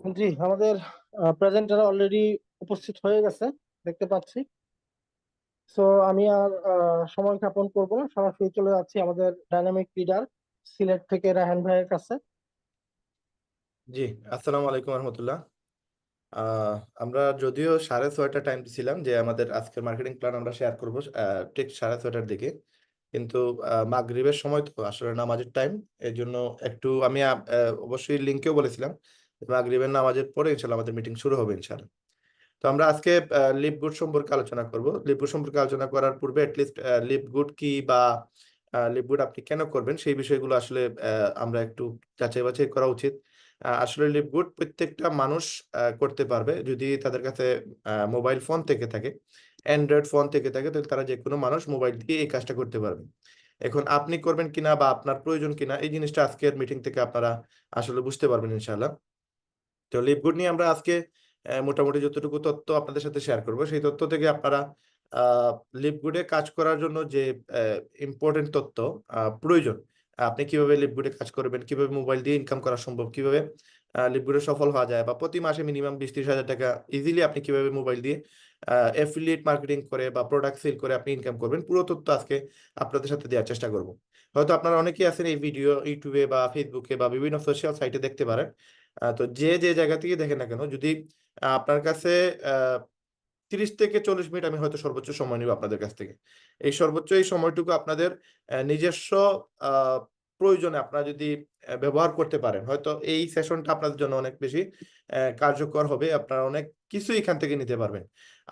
জি, আমাদের presenter already উপস্থিত হয়ে গেছে দেখতে পাচ্ছি। সো আমি আর সময় ক্ষেপণ করব না, সরাসরি চলে যাচ্ছি আমাদের ডাইনামিক লিডার সিলেট থেকে রায়হান ভাইয়ের কাছে। জি, আসসালামু আলাইকুম রহমতুল্লাহ। আহ, আমরা যদিও 6:30 টাইম দিছিলাম যে আমাদের আজকের মার্কেটিং প্ল্যান আমরা শেয়ার করবো ঠিক 6:30টার দিকে, কিন্তু মাগরিবের সময় তো আসলে নামাজের টাইম। এই জন্য একটু আমি অবশ্যই লিঙ্কেও বলেছিলাম যে মাগরিবের নামাজের পরে ইনশাল্লাহ আমাদের মিটিং শুরু হবে ইনশাল্লাহ। তো আমরা আজকে লিভ গুড সম্পর্কে আলোচনা করব। লিভ গুড সম্পর্কে আলোচনা করার পূর্বে অ্যাটলিস্ট লিভ গুড কি বা লিভ গুড আপনি কেন করবেন সেই বিষয়গুলো আসলে আমরা একটু যাচাই বাছাই করা উচিত। আসলে লিভ গুড প্রত্যেকটা মানুষ করতে পারবে যদি তাদের কাছে মোবাইল ফোন থেকে থাকে, অ্যান্ড্রয়েড ফোন থেকে থাকে, তাহলে তারা যে কোনো মানুষ মোবাইল দিয়ে এই কাজটা করতে পারবে। এখন আপনি করবেন কিনা বা আপনার প্রয়োজন কিনা এই জিনিসটা আজকের মিটিং থেকে আপনারা আসলে বুঝতে পারবেন ইনশাআল্লাহ। তো লিভগুড নিয়ে আমরা আজকে মোটামুটি যতটুকু তথ্য আপনাদের সাথে শেয়ার করব, সেই তথ্য থেকে আপনারা লিভগুডে কাজ করার জন্য যে ইম্পর্টেন্ট তথ্য প্রয়োজন, আপনি কিভাবে লিভগুডে কাজ করবেন, কিভাবে মোবাইল দিয়ে ইনকাম করা সম্ভব, কিভাবে লিভগুডে সফল হওয়া যায়, বা প্রতি মাসে মিনিমাম 20-30 হাজার টাকা ইজিলি আপনি কিভাবে মোবাইল দিয়ে অ্যাফিলিয়েট মার্কেটিং করে বা প্রোডাক্ট সেল করে আপনি ইনকাম করবেন, পুরো তথ্য আজকে আপনাদের সাথে দেওয়ার চেষ্টা করব। হয়তো আপনারা অনেকেই আছেন এই ভিডিও ইউটিউবে বা ফেসবুকে বা বিভিন্ন সোশ্যাল সাইটে দেখতে পারেন। তো যে যে জায়গা থেকে দেখেন না কেন, যদি আপনার কাছে আহ 30 থেকে 40 মিনিট আমি হয়তো সর্বোচ্চ সময় নিব আপনাদের কাছ থেকে। এই সময়টুকু আপনাদের নিজস্ব আহ, প্রয়োজনে আপনারা যদি ব্যবহার করতে পারেন, হয়তো এই সেশনটা আপনাদের জন্য অনেক বেশি কার্যকর হবে, আপনারা অনেক কিছু এখান থেকে নিতে পারবেন।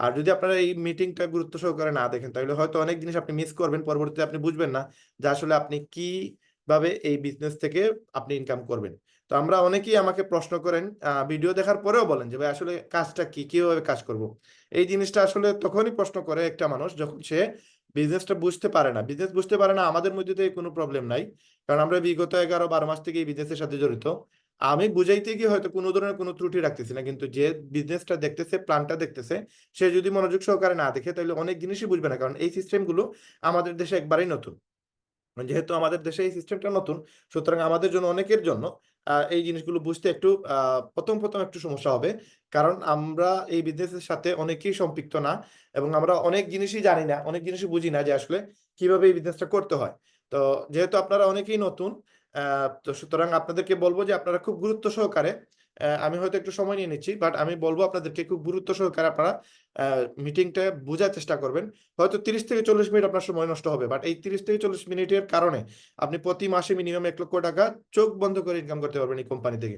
আর যদি আপনারা এই মিটিংটা গুরুত্ব সহকারে না দেখেন, তাহলে হয়তো অনেক জিনিস আপনি মিস করবেন, পরবর্তীতে আপনি বুঝবেন না যে আসলে আপনি কিভাবে এই বিজনেস থেকে আপনি ইনকাম করবেন। তো আমরা অনেকেই আমাকে প্রশ্ন করেন, ভিডিও দেখার পরেও বলেন যে ভাই আসলে কাজটা কি, কিভাবে কাজ করব। এই জিনিসটা আসলে তখনই প্রশ্ন করে একটা মানুষ যখন সে বিজনেসটা বুঝতে পারে না। বিজনেস বুঝতে পারে না, আমাদের মধ্যে তো কোনো প্রবলেম নাই, কারণ আমরা বিগত 11-12 মাস থেকে এই বিজনেসের সাথে জড়িত। আমি বুঝাইতে গিয়ে হয়তো কোনো ধরনের কোনো ত্রুটি রাখতেছি না, কিন্তু যে বিজনেসটা দেখতেছে, প্ল্যানটা দেখতেছে, সে যদি মনোযোগ সহকারে না দেখে তাহলে অনেক জিনিসই বুঝবে না, কারণ এই সিস্টেমগুলো আমাদের দেশে একবারেই নতুন। যেহেতু আমাদের দেশে এই সিস্টেমটা নতুন, সুতরাং আমাদের জন্য, অনেকের জন্য এই জিনিসগুলো বুঝতে একটু প্রথম প্রথম একটু সমস্যা হবে, কারণ আমরা এই বিজনেসের সাথে অনেকেই সম্পৃক্ত না, এবং আমরা অনেক জিনিসই জানি না, অনেক জিনিসই বুঝি না যে আসলে কিভাবে এই বিজনেসটা করতে হয়। তো যেহেতু আপনারা অনেকেই নতুন, তো সুতরাং আপনাদেরকে বলবো যে আপনারা খুব গুরুত্ব সহকারে, আমি হয়তো একটু সময় নিয়ে নিচ্ছি, বাট আমি বলবো আপনাদেরকে খুব গুরুত্ব সহকারে আপনারা মিটিংটা বোঝার চেষ্টা করবেন। হয়তো 30 থেকে 40 মিনিট আপনার সময় নষ্ট হবে, বাট এই 30 থেকে 40 মিনিটের কারণে আপনি প্রতি মাসে মিনিমাম 1 লক্ষ টাকা চোখ বন্ধ করে ইনকাম করতে পারবেন এই কোম্পানি থেকে।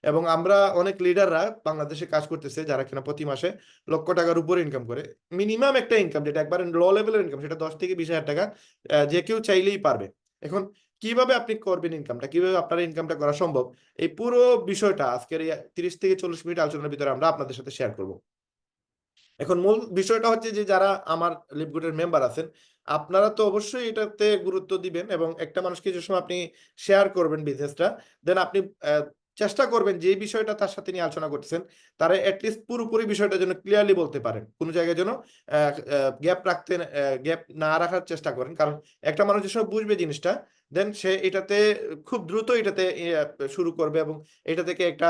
এবং আমরা অনেক লিডাররা বাংলাদেশে কাজ করতেছে যারা কিনা প্রতি মাসে লক্ষ টাকার উপরে ইনকাম করে। মিনিমাম একটা ইনকাম যেটা একবার লো লেভেলের ইনকাম, সেটা 10 থেকে 20 হাজার টাকা যে কেউ চাইলেই পারবে। এখন কিভাবে আপনি করবেন ইনকামটা, কিভাবে আপনার ইনকামটা করা সম্ভব, এই পুরো বিষয়টা আজকের এই 30 থেকে 40 মিনিট আলোচনার ভিতরে আমরা আপনাদের সাথে শেয়ার করব। এখন মূল বিষয়টা হচ্ছে যে যারা আমার লিভগুডের মেম্বার আছেন, আপনারা তো অবশ্যই এটাতে গুরুত্ব দিবেন, এবং একটা মানুষকে যে সময় আপনি শেয়ার করবেন বিজনেসটা, দেন আপনি চেষ্টা করবেন যে এই বিষয়টা তার সাথে নিয়ে আলোচনা করতেছেন, তারা অ্যাটলিস্ট পুরোপুরি বিষয়টা যেন ক্লিয়ারলি বলতে পারেন, কোনো জায়গায় যেন গ্যাপ না রাখার চেষ্টা করেন, কারণ একটা মানুষ যে সময় বুঝবে জিনিসটা, দেন সে এটাতে খুব দ্রুত এটাতে শুরু করবে এবং এটা থেকে একটা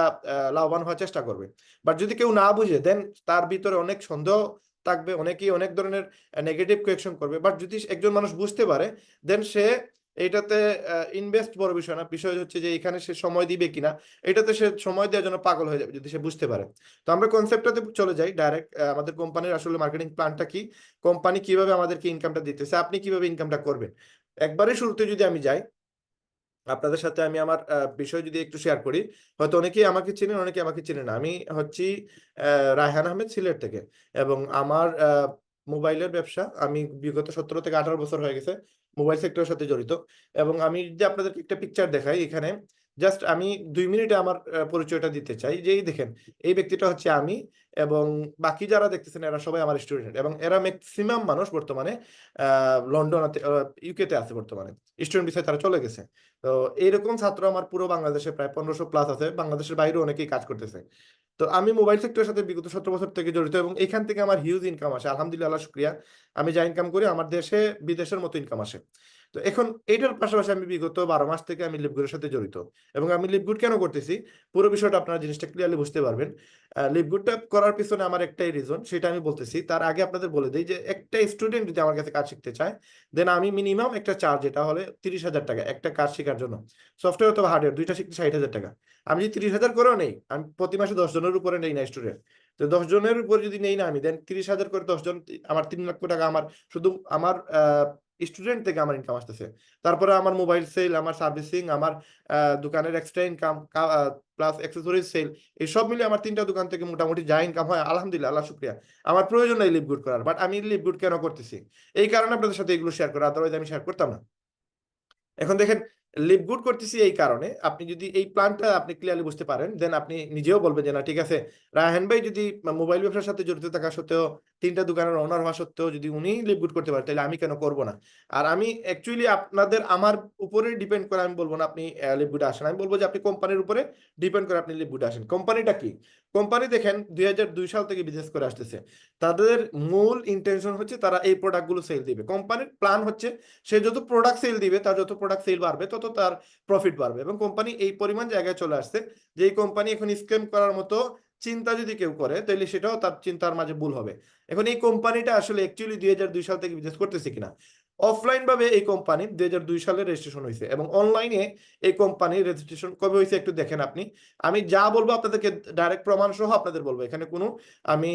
লাভবান হওয়ার চেষ্টা করবে। বাট যদি কেউ না বুঝে, দেন তার ভিতরে অনেক সন্দেহ থাকবে, অনেকেই অনেক ধরনের নেগেটিভ কোয়েকশন করবে। বাট যদি একজন মানুষ বুঝতে পারে, দেন সে এইটাতে ইনভেস্ট, বড় বিষয় না, বিষয় হচ্ছে যে এখানে সে সময় দিবে কিনা, এটাতে সে সময় দেওয়ার জন্য পাগল হয়ে যাবে যদি সে বুঝতে পারে। তো আমরা কনসেপ্টটাতে চলে যাই ডাইরেক্ট, আমাদের কোম্পানির আসলে মার্কেটিং প্ল্যানটা কি, কোম্পানি কিভাবে আমাদেরকে ইনকামটা দিতেছে, আপনি কিভাবে ইনকামটা করবেন। একবারে শুরুতে যদি আমি যাই, আপনাদের সাথে আমি আমার বিষয় যদি একটু শেয়ার করি, হয়তো অনেকেই আমাকে চেনেন, অনেকে আমাকে চেনেন না। আমি হচ্ছি রায়হান আহমেদ, সিলেট থেকে, এবং আমার মোবাইলের ব্যবসা, আমি বিগত 17 থেকে 18 বছর হয়ে গেছে মোবাইল সেক্টরের সাথে জড়িত। এবং আমি যদি আপনাদেরকে একটা পিকচার দেখাই এখানে, জাস্ট আমি 2 মিনিটে আমার পরিচয়টা দিতে চাই, যে এই দেখেন, এই ব্যক্তিটা হচ্ছে আমি, এবং বাকি যারা দেখতেছেন এরা সবাই আমার স্টুডেন্ট, এবং এরা ম্যাক্সিমাম মানুষ বর্তমানে লন্ডন, ইউকেতে আছে বর্তমানে, স্টুডেন্ট ভিসায় তারা চলে গেছে। তো এইরকম ছাত্র আমার পুরো বাংলাদেশে প্রায় 1500 প্লাস আছে, বাংলাদেশের বাইরেও অনেকেই কাজ করতেছে। তো আমি মোবাইল সেক্টরের সাথে বিগত 17 বছর থেকে জড়িত, এবং এখান থেকে আমার হিউজ ইনকাম আসে, আলহামদুলিল্লাহ, আল্লাহ শুক্রিয়া। আমি যা ইনকাম করি আমার দেশে বিদেশের মতো ইনকাম আসে। তো এখন এইটার পাশাপাশি আমি বিগত 12 মাস থেকে আমি লিপগুডের সাথে জড়িত, এবং আমি লিপগুড কেন করতেছি পুরো বিষয়টা আপনারা জিনিসটা ক্লিয়ারলি বুঝতে পারবেন। লিপগুডটা করার পিছনে আমার একটাই রিজন, সেটা আমি বলতেছি। তার আগে আপনাদের বলে দিই যে একটা স্টুডেন্ট যদি আমার কাছে কাজ শিখতে চায়, দেন আমি মিনিমাম একটা চার্জ, যেটা হলে 30,000 টাকা একটা কাজ শেখার জন্য, সফটওয়্যার অথবা হার্ডওয়্যার দুইটা শিখতে 60,000 টাকা। আমি যদি 30,000 করেও নেই, আমি প্রতি মাসে 10 জনের উপরে নেই না স্টুডেন্ট, তো 10 জনের উপর যদি নেই না আমি, দেন 30,000 করে 10 জন, আমার 3 লক্ষ টাকা আমার শুধু আমার স্টুডেন্ট থেকে আমার ইনকাম আসতেছে। তারপরে আমার মোবাইল সেল, আমার সার্ভিসিং, আমার দোকানের extra income plus accessories sale, এই সব মিলে আমার 3টা দোকান থেকে মোটামুটি যা ইনকাম হয়, আলহামদুলিল্লাহ, আল্লাহ শুকরিয়া। আমার প্রয়োজন নেই লিভ গুড করার, বাট আমি লিভ গুড কেন করতেছি, এই কারণে আপনাদের সাথে এগুলো শেয়ার করা, আদারওয়াইজ আমি শেয়ার করতাম না। এখন দেখেন, লিভ গুড করতেছি এই কারণে, আপনি যদি এই প্ল্যানটা আপনি ক্লিয়ারলি বুঝতে পারেন, দেন আপনি নিজেও বলবেন যে না ঠিক আছে, রায়হান ভাই যদি মোবাইল ব্যবসার সাথে জড়িত থাকা সত্ত্বেও, 3টা দোকানের ওনার হওয়া সত্ত্বেও যদি উনি লিভ গুড করতে পারেন, তাহলে আমি কেন করব না। আর আমি অ্যাকচুয়ালি আপনাদের আমার উপরে ডিপেন্ড করে আমি বলবো না আপনি লিভ গুডে আসেন, আমি বলবো যে আপনি কোম্পানির উপরে ডিপেন্ড করে আপনি লিভ গুডে আসেন। কোম্পানিটা কি? কোম্পানি দেখেন 2002 সাল থেকে বিজনেস করে আসতেছে। তাদের মূল ইন্টেনশন হচ্ছে তারা এই প্রোডাক্টগুলো সেল দিবে। কোম্পানির প্ল্যান হচ্ছে সে যত প্রোডাক্ট সেল দিবে, তার যত প্রোডাক্ট সেল বাড়বে তত তার প্রফিট বাড়বে। এবং কোম্পানি এই পরিমাণ জায়গায় চলে আসছে যে এই কোম্পানি এখন স্ক্যাম করার মতো চিন্তা যদি কেউ করে, তাহলে সেটাও তার চিন্তার মাঝে ভুল হবে। এখন এই কোম্পানিটা আসলে অ্যাকচুয়ালি 2002 সাল থেকে বিজনেস করতেছে কিনা, অফলাইন ভাবে এই কোম্পানি 2002 সালে রেজিস্ট্রেশন হয়েছে, এবং অনলাইনে এই কোম্পানির রেজিস্ট্রেশন কবে হয়েছে একটু দেখেন আপনি। আমি যা বলবো আপনাদেরকে ডাইরেক্ট প্রমাণ সহ আপনাদের বলবো, এখানে কোনো আমি